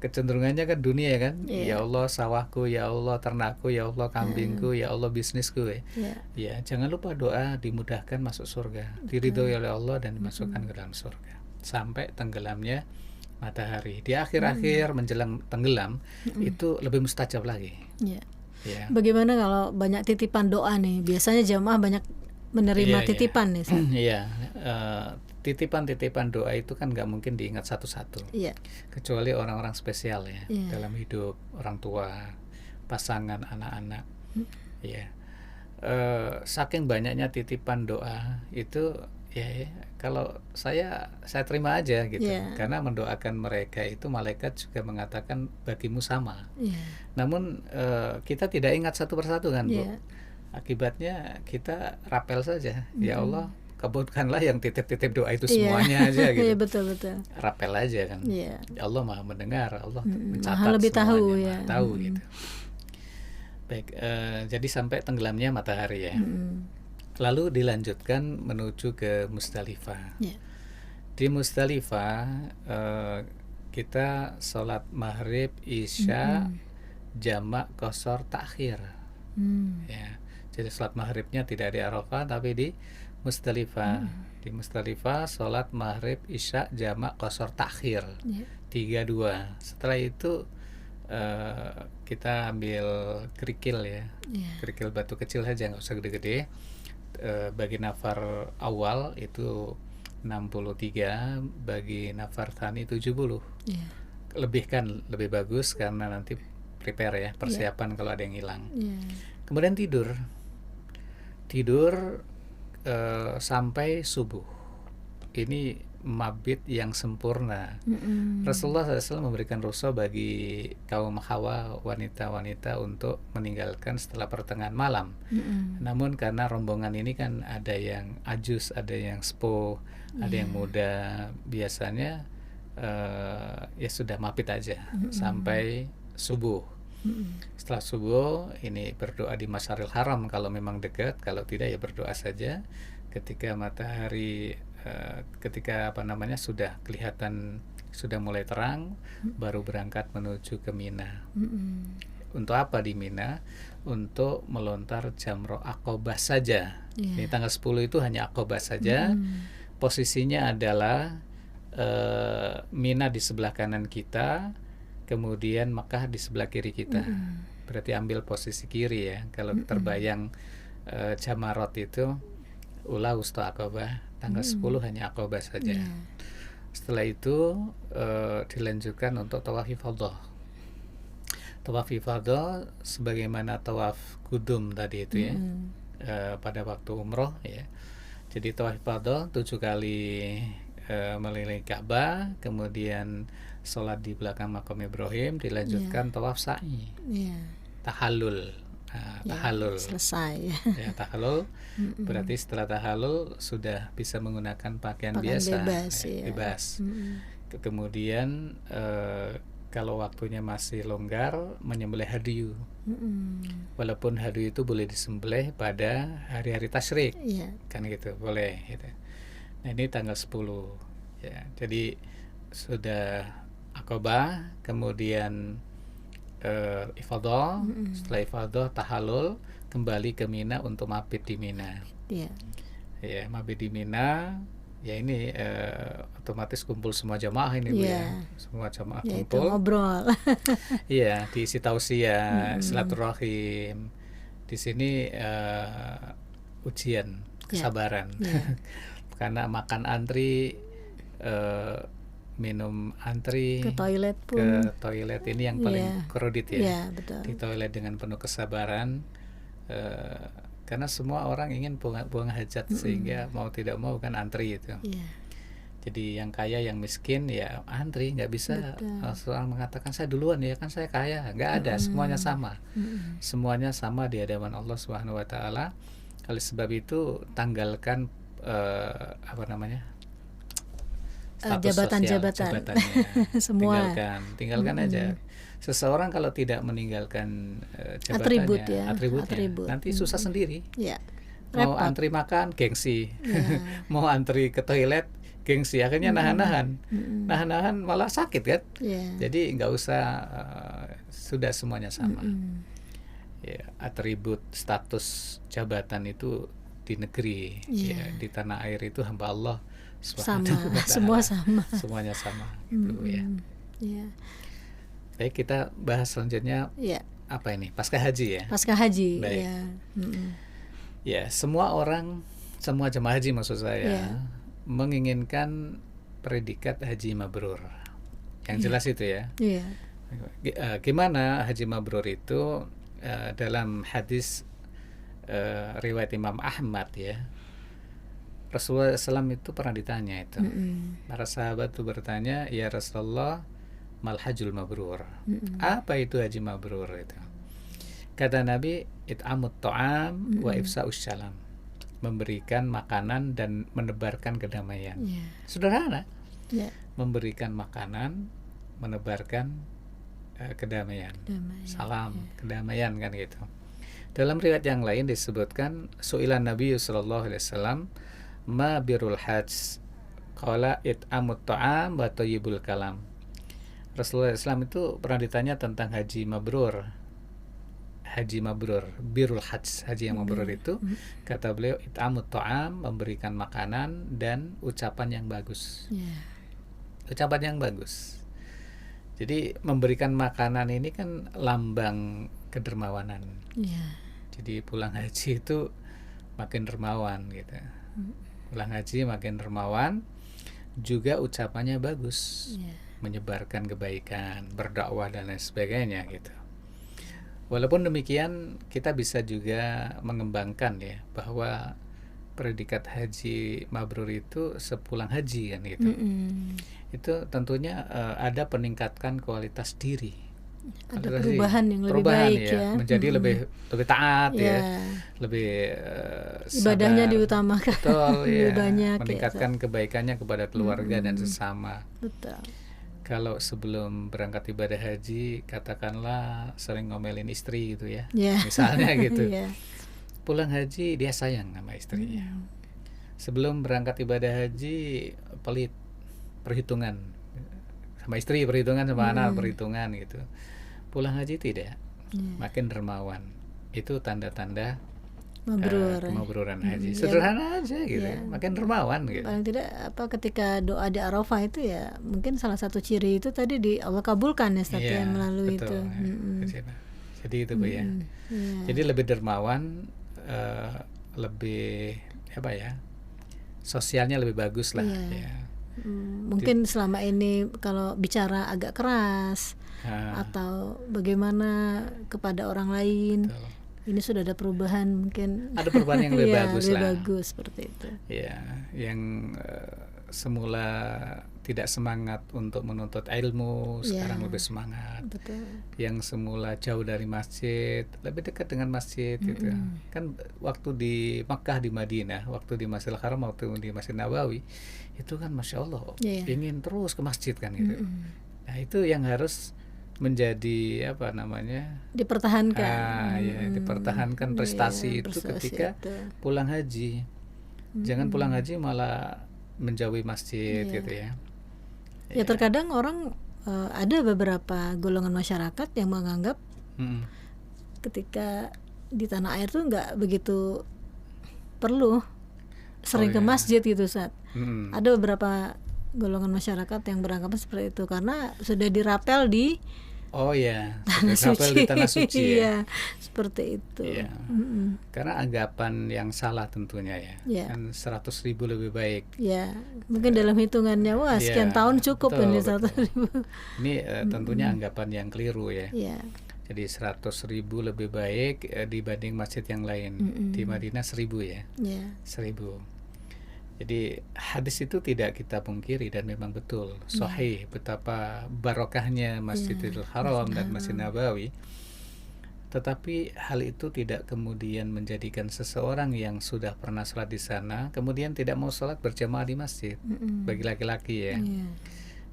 kecenderungannya kan dunia kan. Ya Allah sawahku, ya Allah ternakku, ya Allah kambingku, ya Allah bisnisku ya jangan lupa doa dimudahkan masuk surga, diridhoi oleh Allah dan dimasukkan ke dalam surga sampai tenggelamnya matahari. Di akhir-akhir menjelang tenggelam itu lebih mustajab lagi. Ya. Bagaimana kalau banyak titipan doa nih? Biasanya jamaah banyak menerima titipan nih. Iya. Titipan-titipan doa itu kan nggak mungkin diingat satu-satu, kecuali orang-orang spesial ya dalam hidup, orang tua, pasangan, anak-anak. Saking banyaknya titipan doa itu kalau saya terima aja gitu, karena mendoakan mereka itu malaikat juga mengatakan bagimu sama. Namun kita tidak ingat satu persatu kan Bu. Akibatnya kita rapel saja. Ya Allah kabulkanlah yang titip-titip doa itu semuanya aja gitu. Betul. Rapel aja kan. Allah Maha mendengar, Allah mencatat Maha lebih semuanya, tahu gitu. Baik, jadi sampai tenggelamnya matahari ya. Lalu dilanjutkan menuju ke Musdalifah. Di Musdalifah kita sholat maghrib, isya, jamak, qasar, takhir. Ya. Jadi sholat maghribnya tidak di Arafah tapi di Musdalifah. Di Musdalifah sholat maghrib, isya, jamak, qasar, takhir 3-2. Setelah itu kita ambil kerikil ya. Kerikil batu kecil saja, nggak usah gede-gede. Bagi nafar awal itu 63, bagi nafar thani 70. Lebihkan lebih bagus karena nanti prepare ya, persiapan kalau ada yang hilang. Kemudian tidur tidur sampai subuh. Ini mabit yang sempurna. Rasulullah SAW memberikan rukhsah bagi kaum hawa, wanita-wanita untuk meninggalkan setelah pertengahan malam. Namun karena rombongan ini kan ada yang ajus, ada yang sepuh, ada yang muda, biasanya ya sudah mabit aja sampai subuh. Setelah subuh ini berdoa di Masyaril Haram kalau memang dekat, kalau tidak ya berdoa saja ketika matahari ketika sudah kelihatan sudah mulai terang, baru berangkat menuju ke Mina. Untuk apa di Mina? Untuk melontar jamroh Aqobah saja. Ini tanggal 10 itu hanya Aqobah saja. Posisinya adalah Mina di sebelah kanan kita, kemudian Makkah di sebelah kiri kita. Berarti ambil posisi kiri ya. Kalau terbayang Jamarot itu ula wusta Aqobah, tanggal 10 hanya Aqobah saja. Setelah itu dilanjutkan untuk tawaf ifadah. Tawaf ifadah sebagaimana tawaf kudum tadi itu ya, pada waktu umroh ya. Jadi tawaf ifadah 7 kali meliling Ka'bah, kemudian sholat di belakang makam Ibrahim, dilanjutkan tawaf sa'i, tahallul. Tahallul selesai ya, tahallul berarti setelah tahallul sudah bisa menggunakan pakaian biasa bebas. Kemudian kalau waktunya masih longgar, menyembelih hadyu. Walaupun hadyu itu boleh disembelih pada hari-hari tasyrik, kan gitu, boleh gitu. Nah ini tanggal 10 ya, jadi sudah Aqobah, kemudian ifadah, setelah ifadah tahallul, kembali ke Mina untuk mabit di Mina. Ya, mabit di Mina, ya ini otomatis kumpul semua jamaah ini ya, semua jamaah kumpul. Ngobrol. Iya, diisi tausiah, silaturahim. Di sini ujian kesabaran, karena makan antri, minum antri, ke toilet pun. Ke toilet ini yang paling kredit ya. Betul. Di toilet dengan penuh kesabaran, karena semua orang ingin buang hajat, sehingga mau tidak mau kan antri itu. Jadi yang kaya yang miskin ya antri, nggak bisa seorang mengatakan saya duluan ya kan saya kaya, nggak ada, semuanya sama. Semuanya sama di hadapan Allah Subhanahu wa taala. Oleh sebab itu tanggalkan jabatan-jabatannya semua tinggalkan aja. Seseorang kalau tidak meninggalkan jabatannya, atributnya, nanti susah sendiri. Mau antri makan gengsi, mau antri ke toilet gengsi, akhirnya nahan-nahan malah sakit kan. Jadi nggak usah, sudah semuanya sama. Ya, atribut status jabatan itu di negeri, ya, di tanah air itu hamba Allah sama, semua sama, semuanya sama gitu ya. Baik, kita bahas selanjutnya apa ini, pasca haji ya. Pasca haji. Baik. Ya, semua orang, semua jemaah haji maksud saya menginginkan predikat haji mabrur. Yang jelas itu ya. Gimana haji mabrur itu dalam hadis riwayat Imam Ahmad ya. Rasulullah SAW itu pernah ditanya itu. Para sahabat itu bertanya, ya Rasulullah, mal hajjul mabrur. Apa itu haji mabrur itu? Kata Nabi, it'amut ta'am wa ifsa'us salam. Memberikan makanan dan menebarkan kedamaian. Sederhana. Memberikan makanan, menebarkan kedamaian. Salam, kedamaian kan gitu. Dalam riwayat yang lain disebutkan, su'ilan Nabi sallallahu alaihi wasallam ma birul hajj, qala it'amut ta'am wa thayyibul kalam. Rasulullah SAW itu pernah ditanya tentang haji mabrur. Haji mabrur, birul hajj, haji yang mabrur itu, kata beliau, it'amut ta'am, memberikan makanan dan ucapan yang bagus. Ucapan yang bagus. Jadi memberikan makanan ini kan lambang kedermawanan. Jadi pulang haji itu makin dermawan gitu. Pulang haji makin dermawan, juga ucapannya bagus, menyebarkan kebaikan, berdakwah dan lain sebagainya gitu. Walaupun demikian kita bisa juga mengembangkan ya bahwa predikat haji mabrur itu sepulang haji kan gitu. Itu tentunya ada peningkatkan kualitas diri. Ada Kualitas diri. perubahan yang lebih Perubahan baik ya, ya. menjadi lebih taat ya, Ya, lebih ibadahnya sabar. diutamakan. Betul Lebih ya, banyak ya. meningkatkan kebaikannya kepada keluarga dan sesama. Betul. Kalau sebelum berangkat ibadah haji, katakanlah sering ngomelin istri gitu ya, Ya. misalnya gitu. Ya. Pulang haji dia sayang sama istrinya. Sebelum berangkat ibadah haji pelit, perhitungan sama istri, perhitungan sama anak, perhitungan gitu. Pulang haji tidak, makin dermawan. Itu tanda-tanda Mabrur. kemabruran haji. Sederhana aja gitu, makin dermawan gitu. Paling tidak ketika doa di Arafah itu ya mungkin salah satu ciri itu tadi di Allah kabulkan ya Ustaz ya melalui betul, itu. Jadi itu Bu ya. Jadi lebih dermawan, lebih apa ya? Sosialnya lebih bagus lah ya. Mungkin selama ini kalau bicara agak keras atau bagaimana kepada orang lain. Betul. Ini sudah ada perubahan, mungkin ada perubahan yang lebih bagus lebih lah. bagus seperti itu. Ya, yang semula tidak semangat untuk menuntut ilmu, sekarang lebih semangat. Betul. Yang semula jauh dari masjid, lebih dekat dengan masjid gitu. Kan waktu di Makkah, di Madinah, waktu di Masjidil Haram, waktu di Masjid Nabawi, itu kan Masya Allah, ingin terus ke masjid kan gitu. Nah, itu yang harus menjadi apa namanya, dipertahankan. Dipertahankan prestasi itu ketika pulang haji. Jangan pulang haji malah menjauhi masjid gitu ya. Ya terkadang orang ada beberapa golongan masyarakat yang menganggap ketika di tanah air tuh nggak begitu perlu sering ke masjid gitu Ustaz. Ada beberapa golongan masyarakat yang beranggapan seperti itu karena sudah dirapel di tanah suci. Di tanah suci ya. Seperti itu. Ya. Karena anggapan yang salah tentunya ya. Kan 100.000 lebih baik. Ya, mungkin dalam hitungannya sekian tahun cukup ini 100.000. Ini tentunya anggapan yang keliru ya. Jadi 100.000 lebih baik dibanding masjid yang lain. Di Madinah 1.000 ya. 1.000. Jadi hadis itu tidak kita pungkiri dan memang betul sahih betapa barokahnya Masjidil Haram dan Masjid Nabawi. Tetapi hal itu tidak kemudian menjadikan seseorang yang sudah pernah sholat di sana kemudian tidak mau sholat berjamaah di masjid bagi laki-laki ya.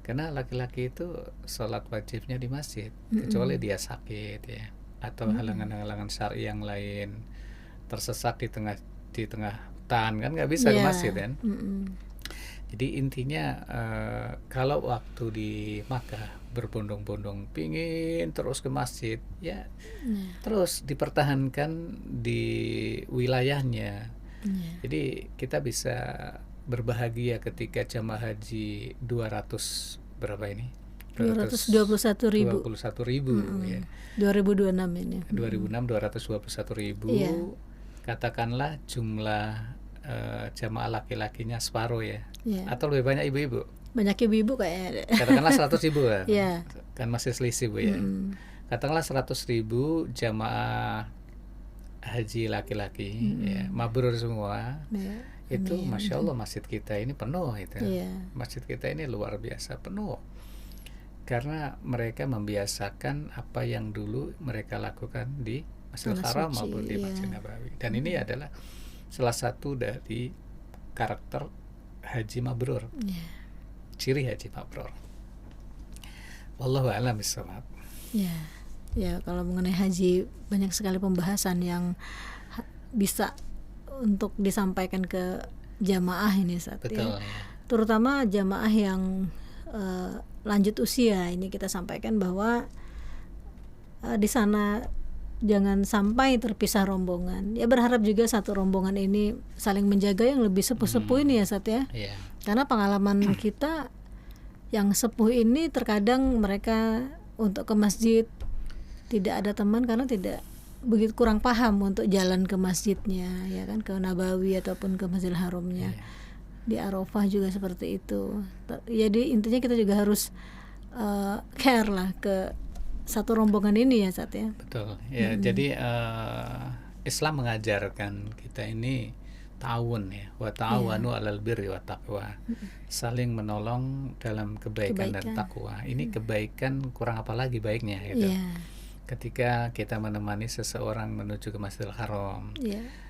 Karena laki-laki itu sholat wajibnya di masjid kecuali dia sakit ya atau halangan-halangan syar'i yang lain, tersesat di tengah kan nggak bisa ke masjid kan. Jadi intinya kalau waktu di Makkah berbondong-bondong pingin terus ke masjid ya terus dipertahankan di wilayahnya. Jadi kita bisa berbahagia ketika jamaah haji 200 berapa ini? 221.000 ya. 2026 ini. 221.000. Katakanlah jumlah jamaah laki-lakinya separuh ya. Atau lebih banyak ibu-ibu. Banyak ibu-ibu kayaknya. Katakanlah 100.000 kan. Yeah. Kan masih selisih Bu ya. Katakanlah 100.000 jamaah haji laki-laki ya, mabrur semua. Itu Masya Allah masjid kita ini penuh itu. Masjid kita ini luar biasa penuh. Karena mereka membiasakan apa yang dulu mereka lakukan di Masjidil Haram maupun di Masjid Nabawi. Dan ini adalah salah satu dari karakter haji mabrur. Ciri haji mabrur. Wallahu a'lam bishawab. Ya, kalau mengenai haji banyak sekali pembahasan yang bisa untuk disampaikan ke jamaah ini saat Betul. Terutama jamaah yang lanjut usia. Ini kita sampaikan bahwa di sana jangan sampai terpisah rombongan. Ya berharap juga satu rombongan ini saling menjaga yang lebih sepuh-sepuh ini ya Sat ya. Karena pengalaman kita yang sepuh ini terkadang mereka untuk ke masjid tidak ada teman karena tidak begitu kurang paham untuk jalan ke masjidnya ya kan, ke Nabawi ataupun ke Masjidil Haramnya. Di Arafah juga seperti itu. Jadi intinya kita juga harus care lah ke satu rombongan ini ya, Sat ya. Betul. Ya, jadi Islam mengajarkan kita ini ta'awun ya, wa ta'awanu 'alal birri wat taqwa. Saling menolong dalam kebaikan dan takwa. Ini kebaikan kurang apa lagi baiknya gitu. Ketika kita menemani seseorang menuju ke Masjidil Haram.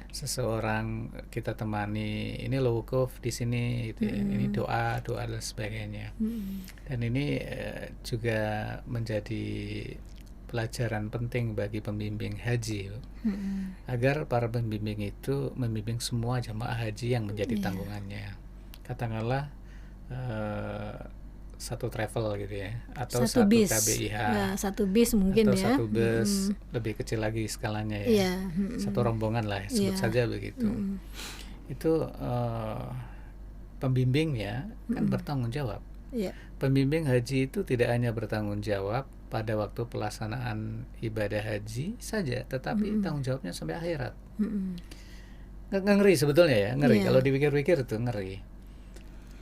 Seseorang kita temani, ini lo wukuf di sini gitu ya. Ini doa dan sebagainya. Dan ini juga menjadi pelajaran penting bagi pembimbing haji, agar para pembimbing itu membimbing semua jamaah haji yang menjadi tanggungannya. Katakanlah satu travel gitu ya, atau satu bis. KBIH, satu bis mungkin atau ya, satu bus, lebih kecil lagi skalanya ya, satu rombongan lah sebut saja begitu. Itu pembimbingnya kan bertanggung jawab. Pembimbing haji itu tidak hanya bertanggung jawab pada waktu pelaksanaan ibadah haji saja, tetapi tanggung jawabnya sampai akhirat. Ngeri sebetulnya ya, ngeri. Kalau dipikir-pikir itu ngeri.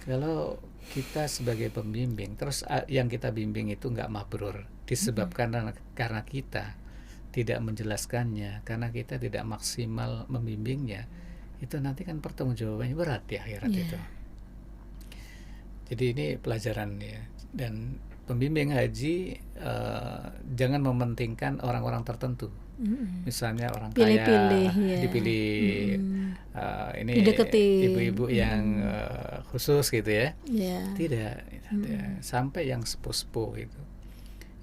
Kalau kita sebagai pembimbing, terus yang kita bimbing itu nggak mabrur, disebabkan karena kita tidak menjelaskannya, karena kita tidak maksimal membimbingnya, itu nanti kan pertanggungjawabannya berat di akhirat itu. Jadi ini pelajaran ya. Dan pembimbing haji jangan mementingkan orang-orang tertentu. Misalnya orang kaya dipilih, ini ibu-ibu yang khusus gitu ya. Tidak, sampai yang sepuh-sepuh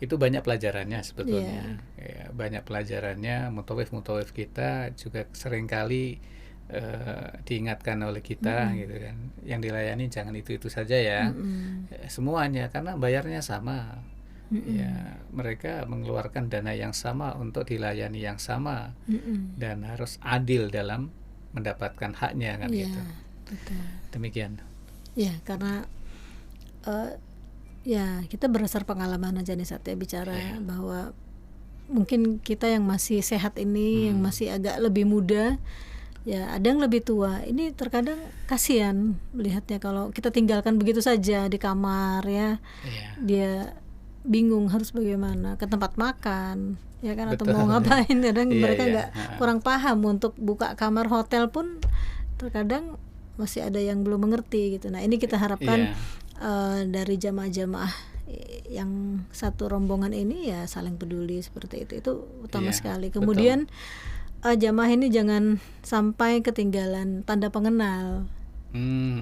itu banyak pelajarannya sebetulnya. Banyak pelajarannya. Mutawif kita juga seringkali diingatkan oleh kita gitu kan, yang dilayani jangan itu saja ya, semuanya, karena bayarnya sama. Ya, mereka mengeluarkan dana yang sama untuk dilayani yang sama, dan harus adil dalam mendapatkan haknya kan gitu. Betul. Demikian. Ya, karena kita berdasar pengalaman aja nih Sat ya, bicara bahwa mungkin kita yang masih sehat ini, yang masih agak lebih muda, ya ada yang lebih tua, ini terkadang kasihan melihatnya kalau kita tinggalkan begitu saja di kamar ya. Dia bingung harus bagaimana ke tempat makan ya kan. Betul. Atau mau ngapain, kadang mereka nggak kurang paham untuk buka kamar hotel pun terkadang masih ada yang belum mengerti gitu. Nah ini kita harapkan dari jamaah-jamaah yang satu rombongan ini ya saling peduli seperti itu utama sekali. Kemudian jamaah ini jangan sampai ketinggalan tanda pengenal.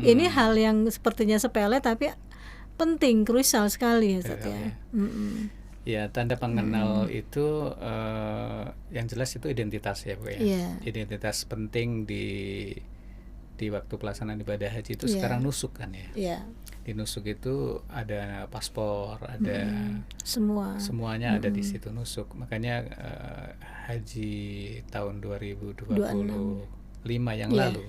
Ini hal yang sepertinya sepele tapi penting, krusial sekali ya Sat ya. Ya, tanda pengenal itu yang jelas itu identitas ya Bu ya. Identitas penting di waktu pelaksanaan ibadah haji itu sekarang nusuk kan ya. Di nusuk itu ada paspor, ada semuanya ada di situ nusuk. Makanya haji tahun 2025 yang lalu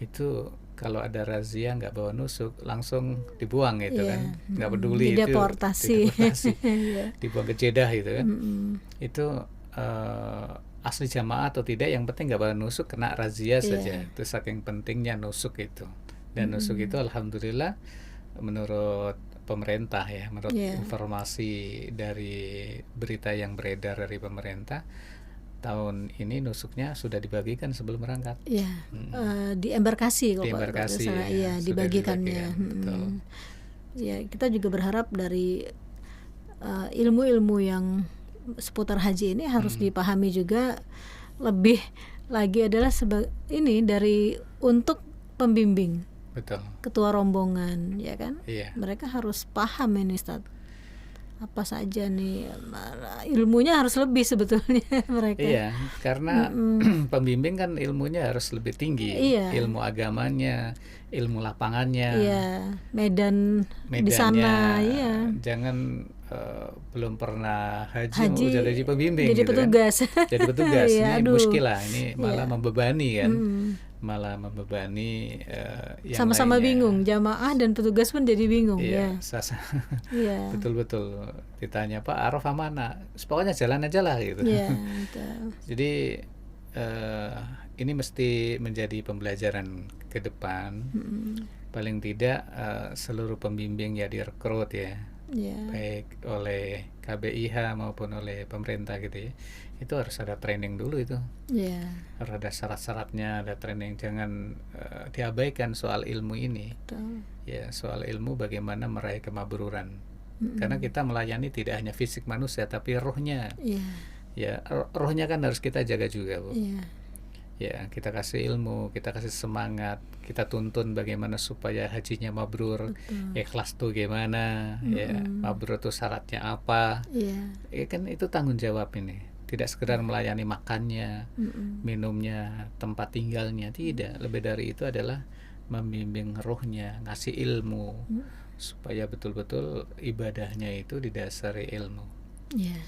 itu kalau ada razia nggak bawa nusuk langsung dibuang gitu kan, nggak peduli, dideportasi. Dibuang ke Jeddah gitu kan. Itu asli jamaah atau tidak, yang penting nggak bawa nusuk, kena razia saja. Itu saking pentingnya nusuk itu. Dan nusuk itu alhamdulillah menurut pemerintah ya, menurut informasi dari berita yang beredar dari pemerintah, tahun ini nusuknya sudah dibagikan sebelum berangkat. Di embarkasi kalau dibagikannya. Ya, kita juga berharap dari ilmu-ilmu yang seputar haji ini harus dipahami juga lebih lagi adalah ini dari untuk pembimbing. Betul. Ketua rombongan ya kan. Mereka harus paham ini Ustaz. Apa saja nih ilmunya harus lebih sebetulnya mereka. Karena pembimbing kan ilmunya harus lebih tinggi. Ilmu agamanya, ilmu lapangannya. Medan di sana. Jangan belum pernah haji mau jadi pembimbing, jadi petugas kan? Jadi petugas ini muskil lah, ini malah membebani kan. Malah membebani yang sama-sama lainnya. Bingung, jamaah dan petugas pun jadi bingung. Betul-betul ditanya Pak Arafah mana, pokoknya jalan aja lah gitu. Jadi ini mesti menjadi pembelajaran ke depan. Paling tidak seluruh pembimbing ya direkrut ya, baik oleh KBIH maupun oleh pemerintah gitu ya, itu harus ada training dulu itu. Ya, Harus ada syarat-syaratnya, ada training. Jangan diabaikan soal ilmu ini. betul. Ya, soal ilmu bagaimana meraih kemabruran. Karena Mm-mm. kita melayani tidak hanya fisik manusia, tapi rohnya. Iya, Ya, rohnya kan harus kita jaga juga, Bu. iya, Ya, kita kasih ilmu, kita kasih semangat, kita tuntun bagaimana supaya hajinya mabrur, betul. ikhlas tuh gimana, ya, Mm-mm. mabrur tuh syaratnya apa. Iya, Ya kan itu tanggung jawab ini. Tidak sekedar melayani makannya, mm-mm. minumnya, tempat tinggalnya, tidak. Lebih dari itu adalah membimbing rohnya, ngasih ilmu, supaya betul-betul ibadahnya itu didasari ilmu. Iya,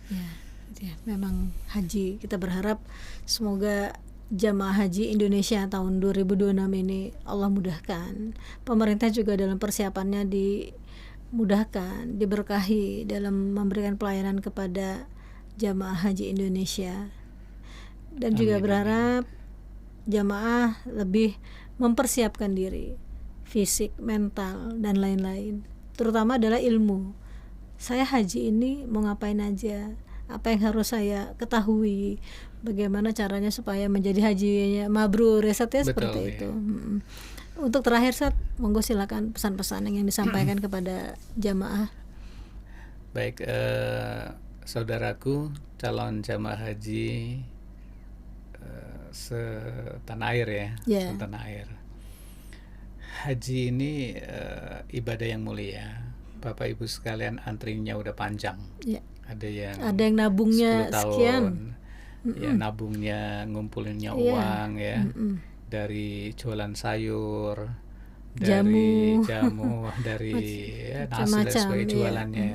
ya, gitu ya. Memang haji, kita berharap semoga jamaah haji Indonesia tahun 2026 ini Allah mudahkan. Pemerintah juga dalam persiapannya dimudahkan, diberkahi dalam memberikan pelayanan kepada jamaah haji Indonesia. Dan juga Amin, berharap jamaah lebih mempersiapkan diri, fisik, mental, dan lain-lain. Terutama adalah ilmu. Saya haji ini mau ngapain aja, apa yang harus saya ketahui, bagaimana caranya supaya menjadi hajinya mabrur, ya Sat, ya, Betul, seperti ya. itu. Untuk terakhir, Sat, monggo silakan pesan-pesan yang disampaikan kepada jamaah. Baik, saudaraku calon jamaah haji setanah air ya, Ya. setanah air. Haji ini ibadah yang mulia. Bapak Ibu sekalian, antrinya udah panjang. Ya. Ada yang Ada yang nabungnya 10 tahun, sekian. ya, nabungnya, ngumpulinnya Iya. uang ya, Mm-mm. dari jualan sayur, Jamu. dari jamu, dari ya, nasi dan Macam-macam, sebagainya iya. jualannya.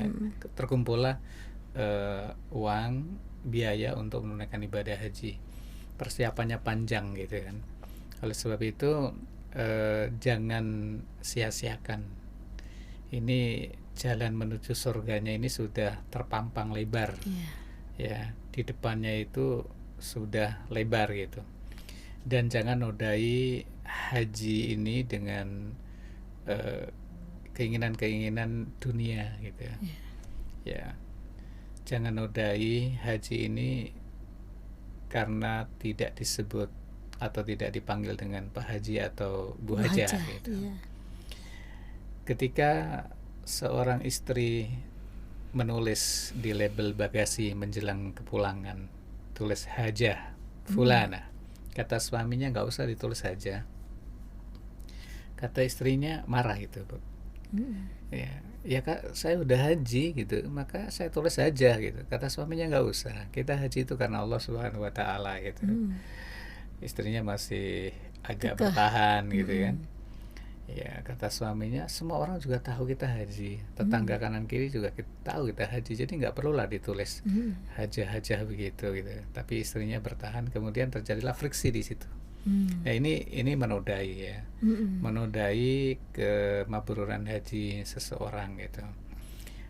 Terkumpullah uang biaya untuk menunaikan ibadah haji. Persiapannya panjang gitu kan. Oleh sebab itu jangan sia-siakan. Ini jalan menuju surganya ini sudah terpampang lebar. Iya. Ya, di depannya itu sudah lebar gitu. Dan jangan nodai haji ini dengan keinginan-keinginan dunia gitu ya. Ya, jangan nodai haji ini karena tidak disebut atau tidak dipanggil dengan Pak Haji atau Bu Hajah gitu. Iya. Ketika seorang istri menulis di label bagasi menjelang kepulangan, tulis Hajah Fulana, kata suaminya nggak usah ditulis Hajah. Kata istrinya marah gitu, Bu. Ya Kak, saya udah haji gitu, maka saya tulis saja gitu. Kata suaminya nggak usah, kita haji itu karena Allah Subhanahu Wa Taala gitu. Istrinya masih agak bertahan gitu kan. Ya, kata suaminya, semua orang juga tahu kita haji, tetangga kanan kiri juga tahu kita haji, jadi nggak perlulah ditulis hajah-hajah begitu gitu. Tapi istrinya bertahan, kemudian terjadilah friksi di situ. Nah, ini menodai ya, menodai kemabruran haji seseorang gitu.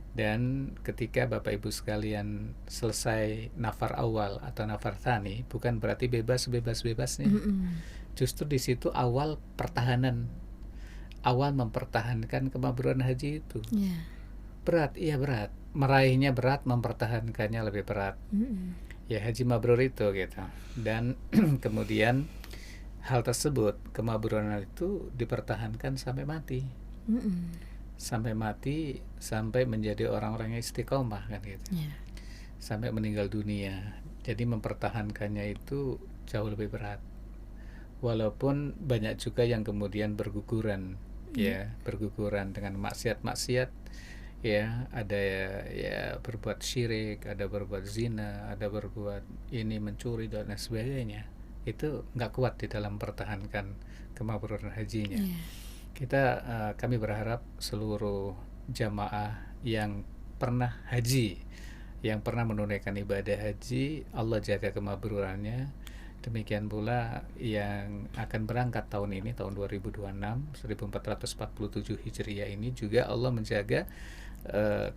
Dan ketika Bapak Ibu sekalian selesai nafar awal atau nafar tsani, bukan berarti bebas-bebasnya. Justru di situ awal pertahanan, awal mempertahankan kemabruran haji itu. Yeah. Berat, iya berat. Meraihnya berat, mempertahankannya lebih berat. Ya, haji mabrur itu gitu. Dan kemudian hal tersebut, kemabruran itu dipertahankan sampai mati. Sampai mati, sampai menjadi orang-orang yang istiqomah kan gitu. Yeah. Sampai meninggal dunia. Jadi mempertahankannya itu jauh lebih berat. Walaupun banyak juga yang kemudian berguguran, ya, berguguran dengan maksiat-maksiat, ya, ada ya berbuat syirik, ada berbuat zina, ada berbuat ini mencuri dan lain sebagainya. Itu nggak kuat di dalam mempertahankan kemabruran hajinya. Kami berharap seluruh jamaah yang pernah haji, yang pernah menunaikan ibadah haji, Allah jaga kemabrurannya. Demikian pula yang akan berangkat tahun ini, tahun 2026, 1447 Hijriah ini juga Allah menjaga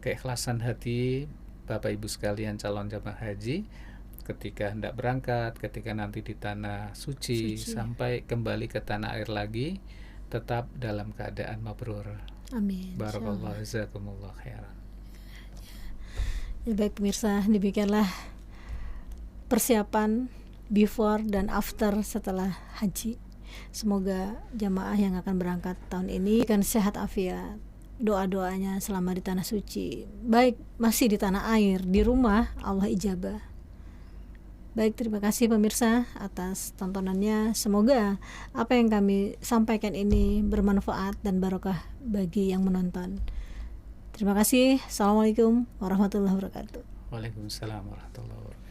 keikhlasan hati Bapak Ibu sekalian calon jamaah haji ketika hendak berangkat, ketika nanti di tanah suci. Sampai kembali ke tanah air lagi, tetap dalam keadaan mabrur. Amin. Barakallahu jazakumullah khairan. Ya, baik pemirsa, demikianlah persiapan before dan after setelah haji. Semoga jamaah yang akan berangkat tahun ini akan sehat afiat. Doa-doanya selama di tanah suci, baik masih di tanah air, di rumah, Allah ijabah. Baik, terima kasih pemirsa atas tontonannya. Semoga apa yang kami sampaikan ini bermanfaat dan barokah bagi yang menonton. Terima kasih. Assalamualaikum warahmatullahi wabarakatuh. Waalaikumsalam warahmatullahi wabarakatuh.